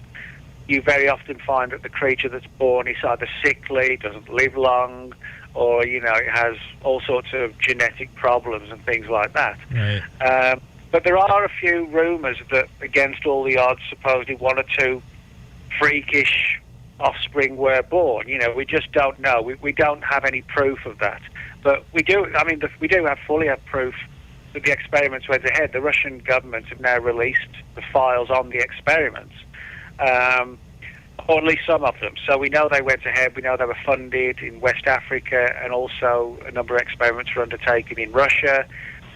Speaker 3: you very often find that the creature that's born is either sickly, doesn't live long, or it has all sorts of genetic problems and things like that.
Speaker 2: Right.
Speaker 3: But there are a few rumours that, against all the odds, supposedly one or two freakish offspring were born. We just don't know. We don't have any proof of that. But we do. I mean, we do fully have proof that the experiments went ahead. The Russian government have now released the files on the experiments, or at least some of them. So we know they went ahead. We know they were funded in West Africa, and also a number of experiments were undertaken in Russia.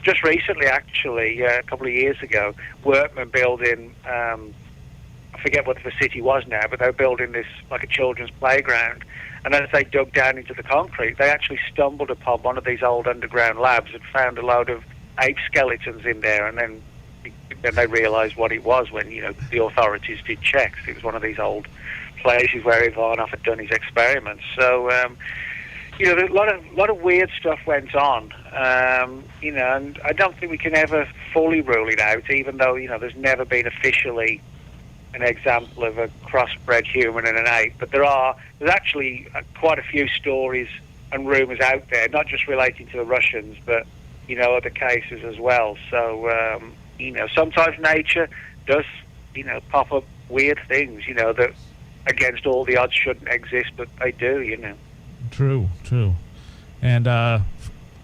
Speaker 3: Just recently, actually, a couple of years ago, workmen building, I forget what the city was now, but they were building this like a children's playground. And as they dug down into the concrete, they actually stumbled upon one of these old underground labs and found a load of ape skeletons in there. And then they realised what it was when, the authorities did checks. It was one of these old places where Ivanov had done his experiments. So, a lot of weird stuff went on, and I don't think we can ever fully rule it out, even though, there's never been officially an example of a crossbred human and an ape. But there's actually quite a few stories and rumours out there, not just relating to the Russians, but, other cases as well. So, sometimes nature does, pop up weird things, that against all the odds shouldn't exist, but they do.
Speaker 2: True. And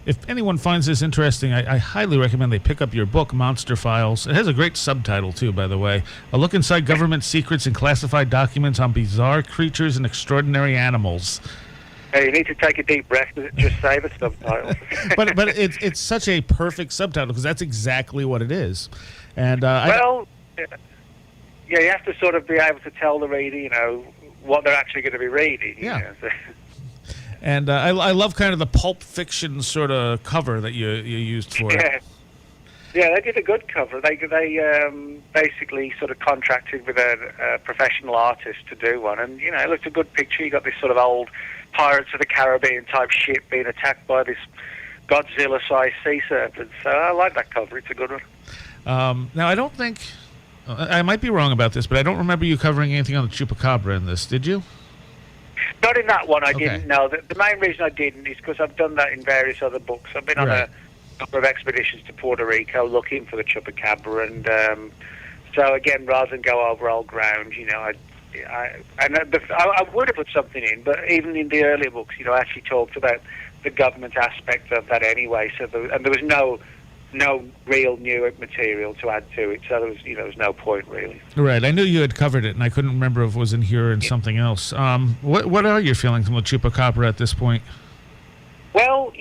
Speaker 2: if anyone finds this interesting, I highly recommend they pick up your book, Monster Files. It has a great subtitle, too, by the way. A look inside government secrets and classified documents on bizarre creatures and extraordinary animals.
Speaker 3: Hey, you need to take a deep breath. Just say the subtitle.
Speaker 2: but it's such a perfect subtitle because that's exactly what it is. And
Speaker 3: you have to sort of be able to tell the reader, what they're actually going to be reading.
Speaker 2: Yeah. And I love kind of the Pulp Fiction sort of cover that you used for it.
Speaker 3: Yeah, they did a good cover. They basically sort of contracted with a professional artist to do one, and it looked a good picture. You got this sort of old Pirates of the Caribbean type ship being attacked by this Godzilla-sized sea serpent. So I like that cover. It's a good one.
Speaker 2: Now I don't think I might be wrong about this, but I don't remember you covering anything on the Chupacabra in this. Did you?
Speaker 3: Not in that one, I didn't. No, the main reason I didn't is because I've done that in various other books. I've been on a number of expeditions to Puerto Rico looking for the Chupacabra, and so again, rather than go over old ground, I would have put something in, but even in the earlier books, I actually talked about the government aspect of that anyway. So there was no real new material to add to it, so there was no point really.
Speaker 2: Right, I knew you had covered it, and I couldn't remember if it was in here or in something else. What are your feelings on the Chupacabra at this point?
Speaker 3: Well,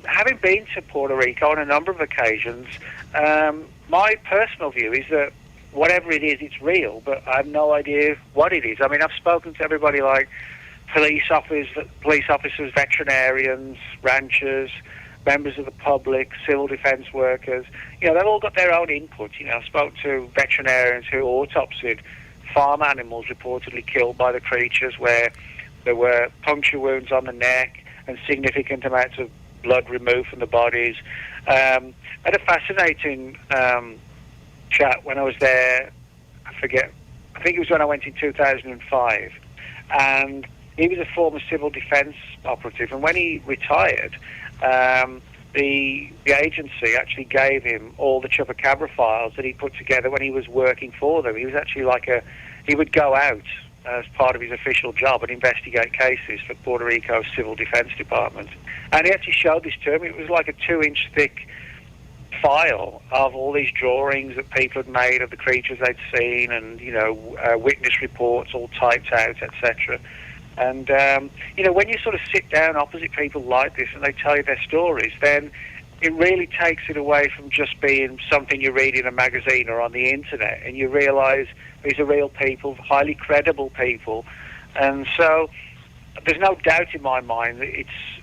Speaker 3: having been to Puerto Rico on a number of occasions, my personal view is that whatever it is, it's real, but I have no idea what it is. I mean, I've spoken to everybody like police officers, veterinarians, ranchers, members of the public, civil defence workers. They've all got their own input. I spoke to veterinarians who autopsied farm animals reportedly killed by the creatures, where there were puncture wounds on the neck and significant amounts of blood removed from the bodies. I had a fascinating chat when I was there. I think it was when I went in 2005, and he was a former civil defence operative, and when he retired, the agency actually gave him all the Chupacabra files that he put together when he was working for them. He was actually he would go out as part of his official job and investigate cases for Puerto Rico's Civil Defense Department. And he actually showed this to me. It was like a 2-inch thick file of all these drawings that people had made of the creatures they'd seen, and witness reports all typed out, etc. And when you sort of sit down opposite people like this and they tell you their stories, then it really takes it away from just being something you read in a magazine or on the internet, and you realise these are real people, highly credible people. And so there's no doubt in my mind that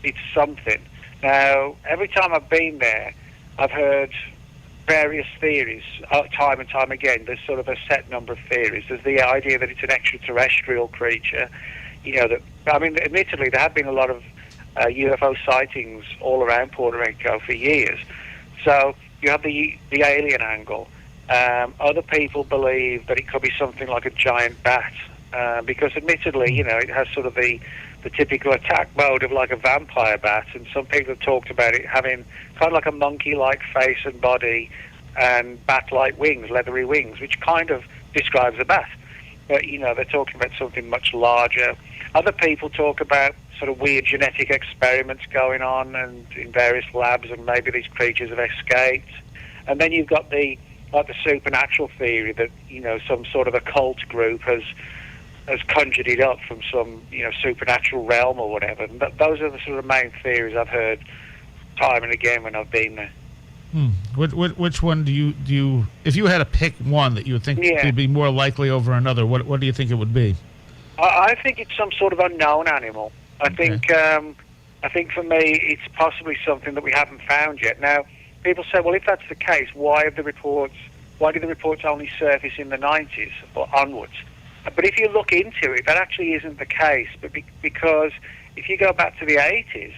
Speaker 3: it's something. Now, every time I've been there, I've heard various theories, time and time again. There's sort of a set number of theories. There's the idea that it's an extraterrestrial creature. Admittedly, there have been a lot of UFO sightings all around Puerto Rico for years. So you have the alien angle. Other people believe that it could be something like a giant bat, because admittedly, it has sort of the typical attack mode of like a vampire bat, and some people have talked about it having kind of like a monkey-like face and body and bat-like wings, leathery wings, which kind of describes a bat. But, they're talking about something much larger. Other people talk about sort of weird genetic experiments going on and in various labs, and maybe these creatures have escaped. And then you've got the supernatural theory that, some sort of occult group has conjured it up from some, supernatural realm or whatever. And those are the sort of main theories I've heard time and again when I've been there.
Speaker 2: Which one do you if you had to pick one that you would think would be more likely over another, what do you think it would be?
Speaker 3: I think it's some sort of unknown animal. I think for me it's possibly something that we haven't found yet. Now, people say, well, if that's the case, why did the reports only surface in the 90s or onwards? But if you look into it, that actually isn't the case. But because if you go back to the 80s,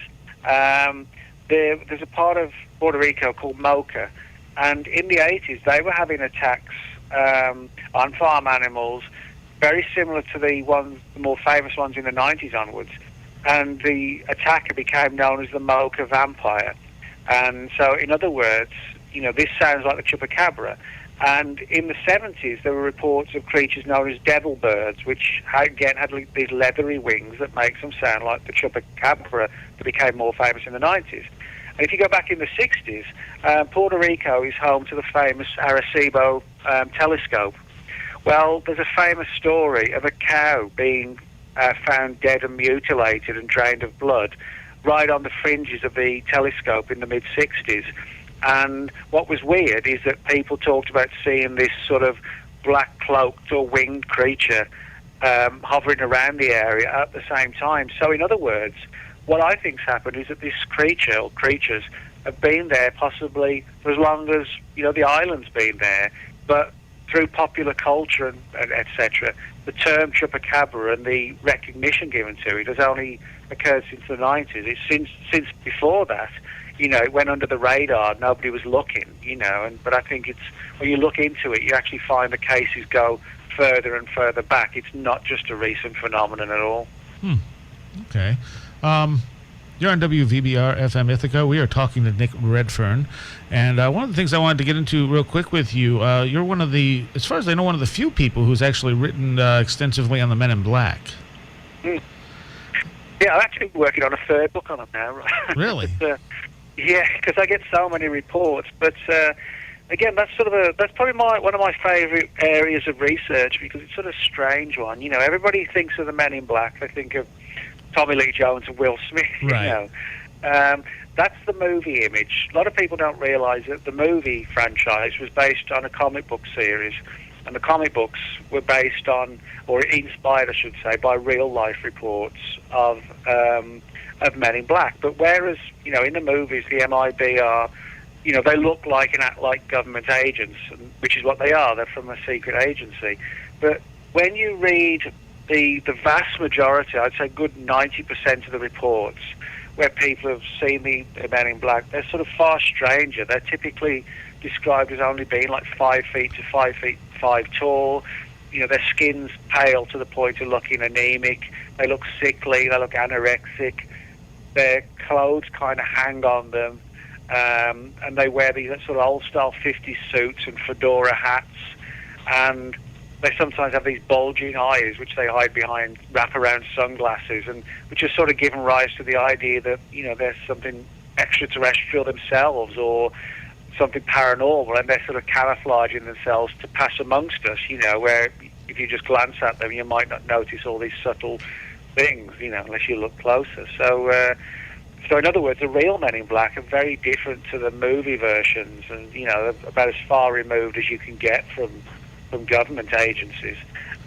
Speaker 3: there's a part of Puerto Rico called Moca, and in the 80s they were having attacks on farm animals, very similar to the more famous ones in the 90s onwards. And the attacker became known as the Moca Vampire. And so, in other words, this sounds like the chupacabra. And in the 70s, there were reports of creatures known as devil birds, which, again, had these leathery wings that makes them sound like the chupacabra that became more famous in the 90s. And if you go back in the 60s, Puerto Rico is home to the famous Arecibo telescope. Well, there's a famous story of a cow being found dead and mutilated and drained of blood right on the fringes of the telescope in the mid-60s. And what was weird is that people talked about seeing this sort of black-cloaked or winged creature hovering around the area at the same time. So in other words, what I think's happened is that this creature or creatures have been there possibly for as long as, the island's been there, but through popular culture and etc., the term chupacabra and the recognition given to it has only occurred since the 90s. It's since before that, it went under the radar. Nobody was looking, but I think it's when you look into it, you actually find the cases go further and further back. It's not just a recent phenomenon at all.
Speaker 2: Okay. You're on WVBR FM Ithaca. We are talking to Nick Redfern. And one of the things I wanted to get into real quick with you, you're one of the, as far as I know, one of the few people who's actually written extensively on the Men in Black.
Speaker 3: Yeah, I'm actually working on a third book on them now.
Speaker 2: Really?
Speaker 3: But, yeah, because I get so many reports. But again, that's probably one of my favourite areas of research because it's sort of a strange one. Everybody thinks of the Men in Black. They think of Tommy Lee Jones and Will Smith.
Speaker 2: Right.
Speaker 3: That's the movie image. A lot of people don't realise that the movie franchise was based on a comic book series, and the comic books were based on, or inspired, I should say, by real life reports of Men in Black. But whereas, in the movies, the MIB are, they look like and act like government agents, which is what they are. They're from a secret agency. But when you read the vast majority, I'd say good 90% of the reports where people have seen the Men in Black, they're sort of far stranger. They're typically described as only being like 5 feet to 5'5" tall. Their skin's pale to the point of looking anemic. They look sickly. They look anorexic. Their clothes kind of hang on them. And they wear these sort of old-style 50s suits and fedora hats. And they sometimes have these bulging eyes, which they hide behind wraparound sunglasses, and which has sort of given rise to the idea that, there's something extraterrestrial themselves or something paranormal, and they're sort of camouflaging themselves to pass amongst us, where if you just glance at them, you might not notice all these subtle things, unless you look closer. So in other words, the real Men in Black are very different to the movie versions, and, they're about as far removed as you can get from government agencies.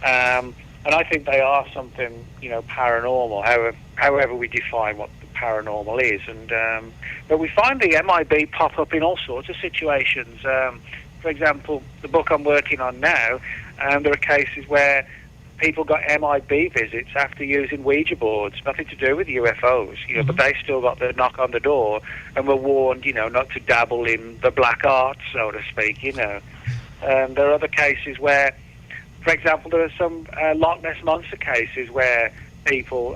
Speaker 3: And I think they are something, paranormal, however we define what the paranormal is. And but we find the MIB pop up in all sorts of situations. For example, the book I'm working on now, there are cases where people got MIB visits after using Ouija boards, nothing to do with UFOs, but they still got the knock on the door and were warned, not to dabble in the black arts, so to speak, There are other cases where, for example, there are some Loch Ness Monster cases where people,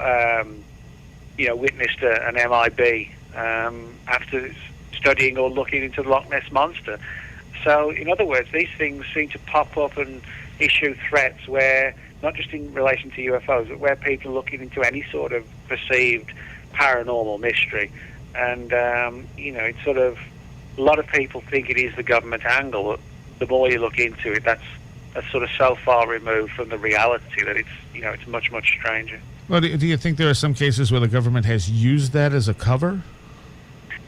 Speaker 3: witnessed an MIB after studying or looking into the Loch Ness Monster. So, in other words, these things seem to pop up and issue threats where, not just in relation to UFOs, but where people are looking into any sort of perceived paranormal mystery. And, it's sort of, a lot of people think it is the government angle, but the more you look into it, that's sort of so far removed from the reality that it's much, much stranger.
Speaker 2: Well, do you think there are some cases where the government has used that as a cover?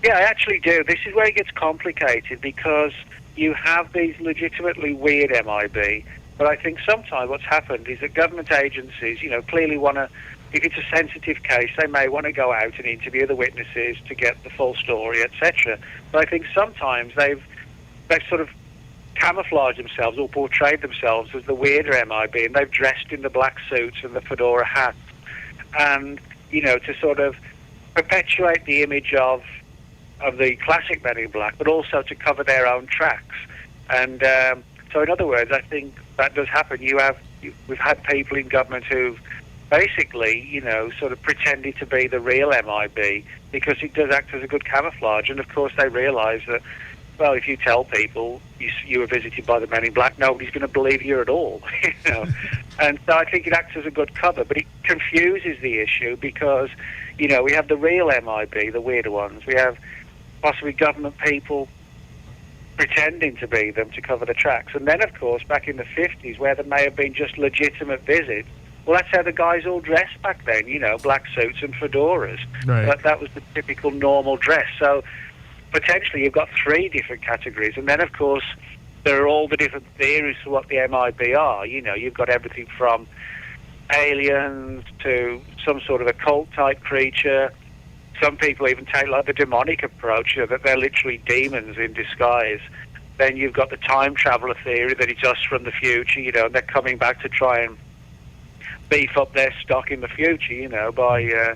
Speaker 3: Yeah, I actually do. This is where it gets complicated because you have these legitimately weird MIB, but I think sometimes what's happened is that government agencies, clearly want to, if it's a sensitive case, they may want to go out and interview the witnesses to get the full story, etc. But I think sometimes they've sort of camouflaged themselves or portrayed themselves as the weirder MIB, and they've dressed in the black suits and the fedora hats, and to sort of perpetuate the image of the classic Men in Black, but also to cover their own tracks. And so, in other words, I think that does happen. We've had people in government who've basically, sort of pretended to be the real MIB because it does act as a good camouflage, and of course they realise that well, if you tell people you were visited by the Men in Black, nobody's going to believe you at all. You know? And so I think it acts as a good cover, but it confuses the issue because, you know, we have the real MIB, the weirder ones. We have possibly government people pretending to be them to cover the tracks. And then, of course, back in the 50s, where there may have been just legitimate visits, well, that's how the guys all dressed back then, you know, black suits and fedoras.
Speaker 2: Right.
Speaker 3: That was the typical normal dress. So potentially you've got three different categories. And then, of course, there are all the different theories for what the MIB are. You know, you've got everything from aliens to some sort of occult-type creature. Some people even take like the demonic approach, you know, that they're literally demons in disguise. Then you've got the time traveler theory that it's us from the future, you know, and they're coming back to try and beef up their stock in the future, you know, by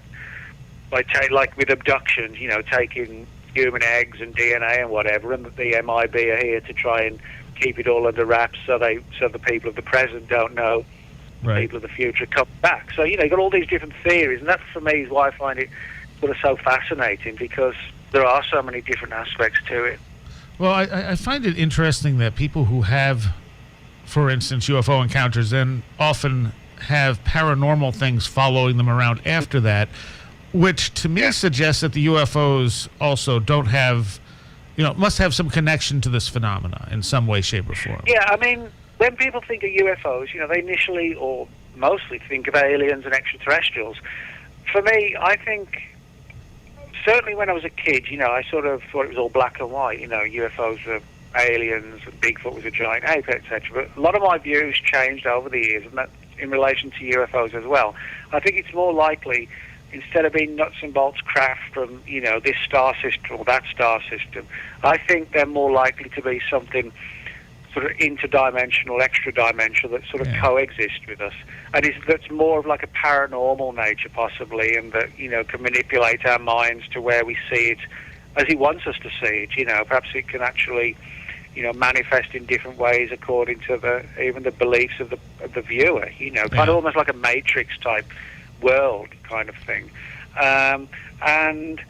Speaker 3: like with abductions, you know, taking human eggs and DNA and whatever, and the MIB are here to try and keep it all under wraps so the people of the present don't know.
Speaker 2: Right.
Speaker 3: People of the future come back. So, you know, you've got all these different theories, and that for me is why I find it sort of so fascinating, because there are so many different aspects to it.
Speaker 2: Well, I find it interesting that people who have, for instance, UFO encounters then often have paranormal things following them around after that, which to me suggests that the UFOs also don't have, you know, must have some connection to this phenomena in some way, shape, or form.
Speaker 3: Yeah, I mean, when people think of UFOs, you know, they initially or mostly think of aliens and extraterrestrials. For me, I think, certainly when I was a kid, you know, I sort of thought it was all black and white. You know, UFOs were aliens, and Bigfoot was a giant ape, etc. But a lot of my views changed over the years, and that in relation to UFOs as well. I think it's more likely, instead of being nuts and bolts craft from, you know, this star system or that star system, I think they're more likely to be something sort of interdimensional, extra-dimensional that sort of coexist with us, and that's more of like a paranormal nature possibly, and that, you know, can manipulate our minds to where we see it as he wants us to see it. You know, perhaps it can actually, you know, manifest in different ways according to even the beliefs of the viewer. You know, kind of almost like a Matrix type world kind of thing. And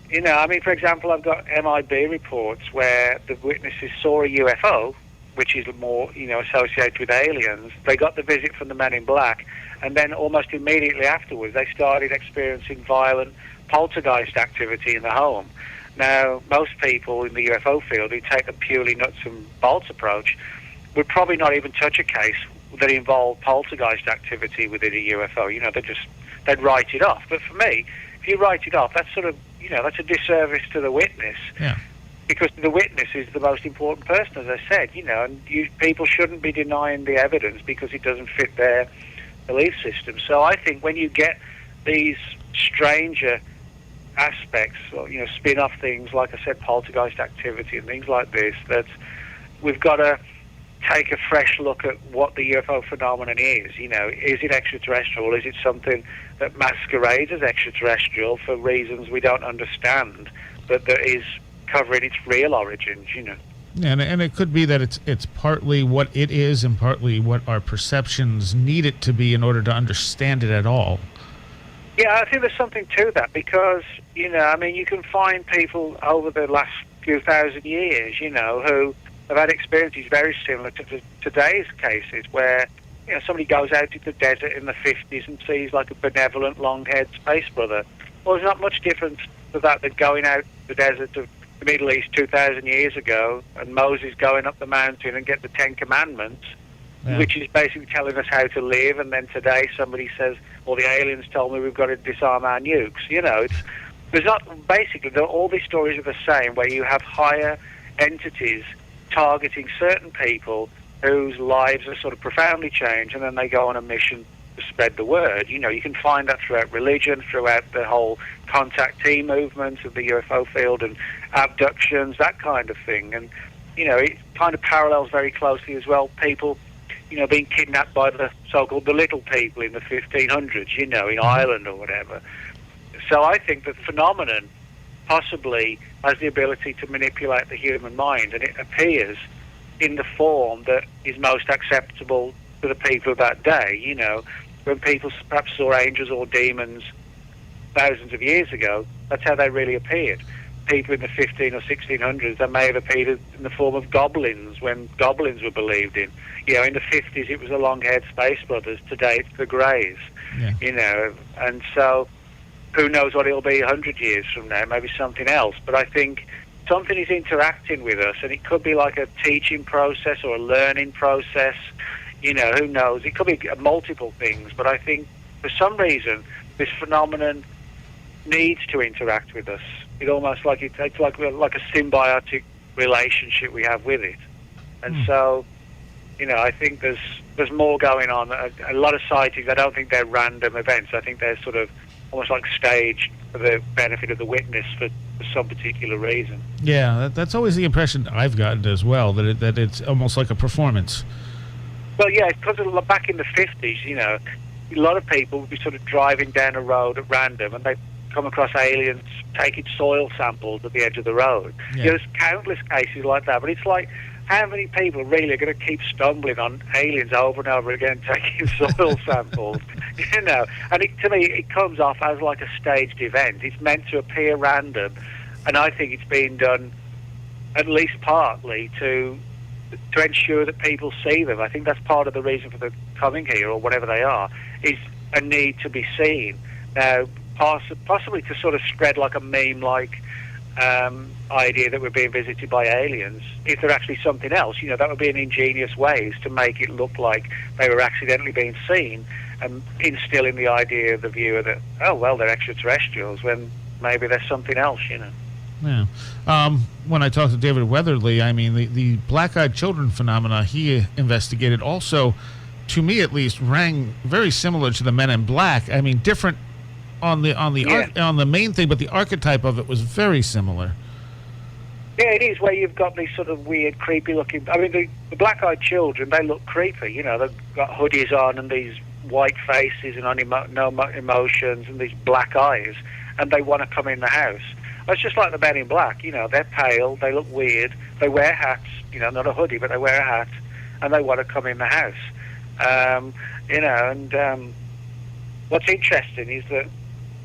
Speaker 3: you know, I mean, for example, I've got MIB reports where the witnesses saw a UFO, which is more, you know, associated with aliens. They got the visit from the Men in Black, and then almost immediately afterwards, they started experiencing violent poltergeist activity in the home. Now, most people in the UFO field who take a purely nuts and bolts approach would probably not even touch a case that involved poltergeist activity within a UFO. You know, they'd write it off. But for me, if you write it off, that's sort of, you know, that's a disservice to the witness.
Speaker 2: Yeah.
Speaker 3: Because the witness is the most important person, as I said, you know, and people shouldn't be denying the evidence because it doesn't fit their belief system. So I think when you get these stranger aspects, or, you know, spin-off things, like I said, poltergeist activity and things like this, that we've got to take a fresh look at what the UFO phenomenon is. You know, is it extraterrestrial? Is it something that masquerades as extraterrestrial for reasons we don't understand, but that is covering its real origins, you know?
Speaker 2: And it could be that it's partly what it is and partly what our perceptions need it to be in order to understand it at all.
Speaker 3: Yeah, I think there's something to that because, you know, I mean, you can find people over the last few thousand years, you know, who have had experiences very similar to today's cases where, you know, somebody goes out into the desert in the 50s and sees like a benevolent long-haired space brother. Well, there's not much difference to that than going out the desert of the Middle East 2,000 years ago and Moses going up the mountain and get the Ten Commandments, which is basically telling us how to live, and then today somebody says, well, the aliens told me we've got to disarm our nukes. You know, there's not, basically, all these stories are the same, where you have higher entities targeting certain people whose lives are sort of profoundly changed, and then they go on a mission to spread the word. You know, you can find that throughout religion, throughout the whole contactee movement of the UFO field and abductions, that kind of thing. And, you know, it kind of parallels very closely as well people, you know, being kidnapped by the so-called the little people in the 1500s, you know, in Ireland or whatever. So I think the phenomenon possibly has the ability to manipulate the human mind, and it appears in the form that is most acceptable to the people of that day. You know, when people perhaps saw angels or demons thousands of years ago, that's how they really appeared. people in the 15 or 1600s, they may have appeared in the form of goblins when goblins were believed in. You know, in the 50s it was the long-haired Space Brothers. Today it's the Greys.
Speaker 2: Yeah.
Speaker 3: You know, and so who knows what it'll be 100 years from now? Maybe something else. But I think something is interacting with us, and it could be like a teaching process or a learning process. You know, who knows? It could be multiple things. But I think for some reason this phenomenon needs to interact with us. It almost like it's like a symbiotic relationship we have with it. And so, you know, I think there's more going on. A lot of sightings, I don't think they're random events. I think they're sort of almost like staged for the benefit of the witness for some particular reason.
Speaker 2: Yeah, that's always the impression I've gotten as well, that it's almost like a performance.
Speaker 3: Well, yeah, because back in the 50s, you know, a lot of people would be sort of driving down a road at random, and they'd come across aliens taking soil samples at the edge of the road.
Speaker 2: Yeah.
Speaker 3: You know, there's countless cases like that, but it's like, how many people really are going to keep stumbling on aliens over and over again taking soil samples? You know, and to me, it comes off as like a staged event. It's meant to appear random, and I think it's been done at least partly to ensure that people see them. I think that's part of the reason for the coming here, or whatever they are, is a need to be seen. Now, possibly to sort of spread like a meme-like idea that we're being visited by aliens. If they're actually something else, you know, that would be an ingenious way to make it look like they were accidentally being seen, and instilling the idea of the viewer that, oh, well, they're extraterrestrials, when maybe they're something else, you know.
Speaker 2: Yeah. When I talked to David Weatherly, I mean, the black-eyed children phenomena he investigated also, to me at least, rang very similar to the Men in Black. I mean, different on the main thing, but the archetype of it was very similar.
Speaker 3: Yeah, it is, where you've got these sort of weird, creepy-looking... I mean, the black-eyed children, they look creepy, you know. They've got hoodies on and these white faces and no emotions and these black eyes, and they want to come in the house. It's just like the Men in Black, you know. They're pale, they look weird, they wear hats, you know, not a hoodie, but they wear a hat, and they want to come in the house. You know, and what's interesting is that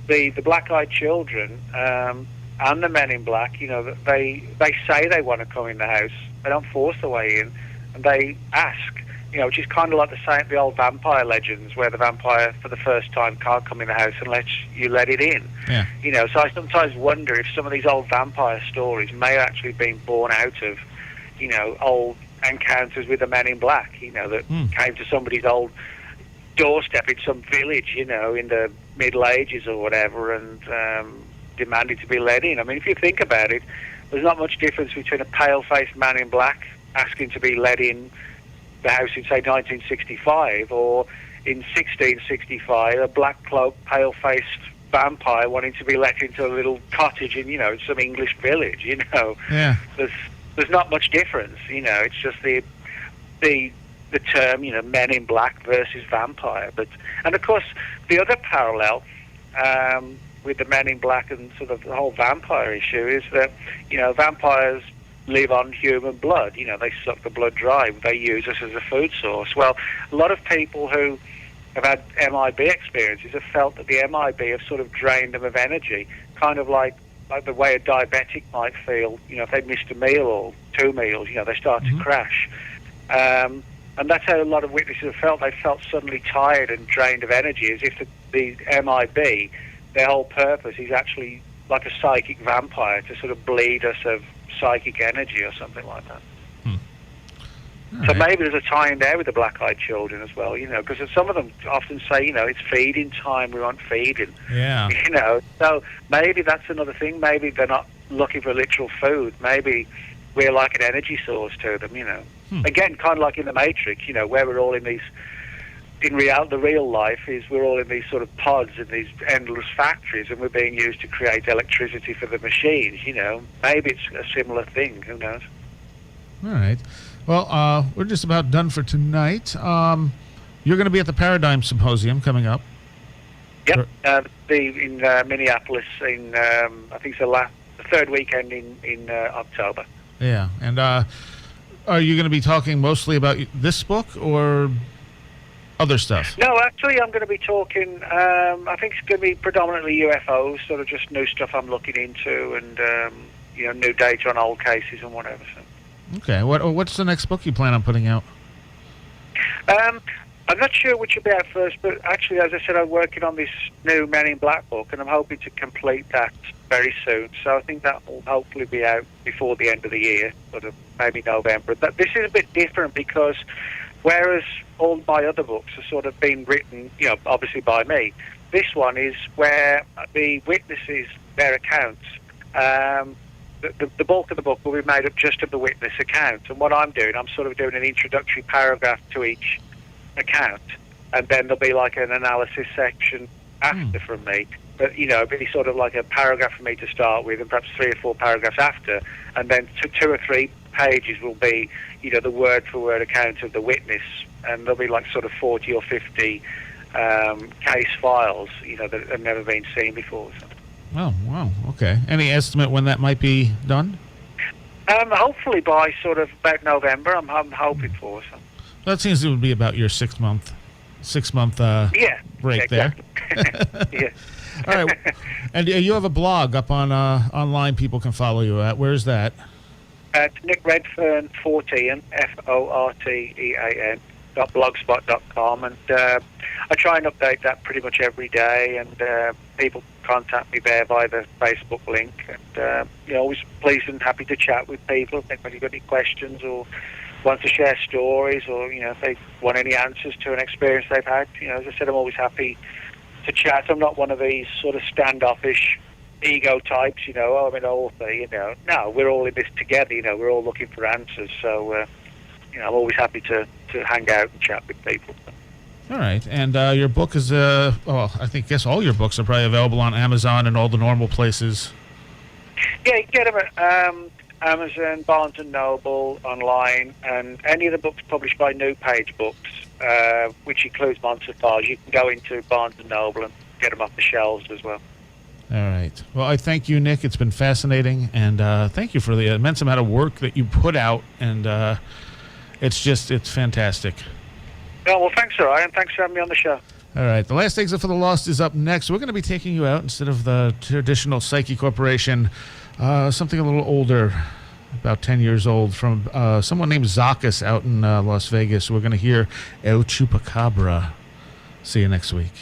Speaker 3: the black-eyed children and the Men in Black, you know, they say they want to come in the house. They don't force their way in, and they ask, you know, which is kind of like the old vampire legends, where the vampire for the first time can't come in the house unless you let it in.
Speaker 2: Yeah.
Speaker 3: You know, so I sometimes wonder if some of these old vampire stories may have actually been born out of, you know, old encounters with the Men in Black, you know, that came to somebody's old doorstep in some village, you know, in the Middle Ages or whatever, and demanded to be let in. I mean, if you think about it, there's not much difference between a pale-faced man in black asking to be let in the house in, say, 1965, or in 1665, a black-cloaked, pale-faced vampire wanting to be let into a little cottage in, you know, some English village, you know.
Speaker 2: Yeah.
Speaker 3: There's not much difference, you know. It's just the term, you know, Men in Black versus vampire. And of course, the other parallel with the Men in Black and sort of the whole vampire issue is that, you know, vampires live on human blood. You know, they suck the blood dry. They use us as a food source. Well, a lot of people who have had MIB experiences have felt that the MIB have sort of drained them of energy, kind of like the way a diabetic might feel, you know, if they missed a meal or two meals, you know, they start to crash. And that's how a lot of witnesses have felt. They felt suddenly tired and drained of energy, as if the MIB, their whole purpose is actually like a psychic vampire to sort of bleed us of psychic energy or something like that. So maybe there's a tie in there with the black-eyed children as well, you know, because some of them often say, you know, it's feeding time, we want feeding.
Speaker 2: Yeah.
Speaker 3: You know, so maybe that's another thing. Maybe they're not looking for literal food. Maybe we're like an energy source to them, you know. Again, kind of like in the Matrix, you know, where we're all in these... the real life is we're all in these sort of pods in these endless factories, and we're being used to create electricity for the machines, you know. Maybe it's a similar thing, who knows?
Speaker 2: All right. Well, we're just about done for tonight. You're going to be at the Paradigm Symposium coming up.
Speaker 3: Yep. In Minneapolis in, I think it's the third weekend in October.
Speaker 2: Yeah. And are you going to be talking mostly about this book or other stuff?
Speaker 3: No, actually, I'm going to be talking, I think it's going to be predominantly UFOs, sort of just new stuff I'm looking into, and new data on old cases and whatever. So.
Speaker 2: Okay. What's the next book you plan on putting out?
Speaker 3: I'm not sure which will be out first, but actually, as I said, I'm working on this new Men in Black book, and I'm hoping to complete that very soon. So I think that will hopefully be out before the end of the year, sort of maybe November. But this is a bit different because whereas all my other books have sort of been written, obviously by me, this one is where the witnesses, their accounts, the bulk of the book will be made up just of the witness account. And what I'm doing, I'm sort of doing an introductory paragraph to each account, and then there'll be like an analysis section after from me. But really sort of like a paragraph for me to start with, and perhaps 3 or 4 paragraphs after, and then 2 or 3 pages will be, the word-for-word account of the witness, and there'll be like sort of 40 or 50 case files, that have never been seen before. So.
Speaker 2: Oh, wow. Okay. Any estimate when that might be done?
Speaker 3: Hopefully by sort of about November. I'm hoping for. So.
Speaker 2: That seems it would be about your 6 month break
Speaker 3: exactly.
Speaker 2: there.
Speaker 3: Yeah.
Speaker 2: All right. And you have a blog up on online people can follow you at. Where's that?
Speaker 3: At Nick Redfern 14, FORTEAN .blogspot.com, and I try and update that pretty much every day, and people contact me there via the Facebook link, and always pleased and happy to chat with people. I think when you've got any questions or want to share stories, or if they want any answers to an experience they've had, as I said, I'm always happy to chat. I'm not one of these sort of standoffish ego types, I'm an author, no, we're all in this together, we're all looking for answers, so I'm always happy to hang out and chat with people.
Speaker 2: All right, and your book is I guess all your books are probably available on Amazon and all the normal places.
Speaker 3: Yeah, you can get them at Amazon, Barnes & Noble, online, and any of the books published by New Page Books, which includes Monster Files. You can go into Barnes & Noble and get them off the shelves as well.
Speaker 2: All right. Well, I thank you, Nick. It's been fascinating, and thank you for the immense amount of work that you put out, and it's fantastic.
Speaker 3: Oh, well, thanks, Ryan. Thanks for having me on the show.
Speaker 2: All right. The Last Exit for the Lost is up next. We're going to be taking you out instead of the traditional Psyche Corporation, something a little older, about 10 years old, from someone named Zacchus out in Las Vegas. We're going to hear El Chupacabra. See you next week.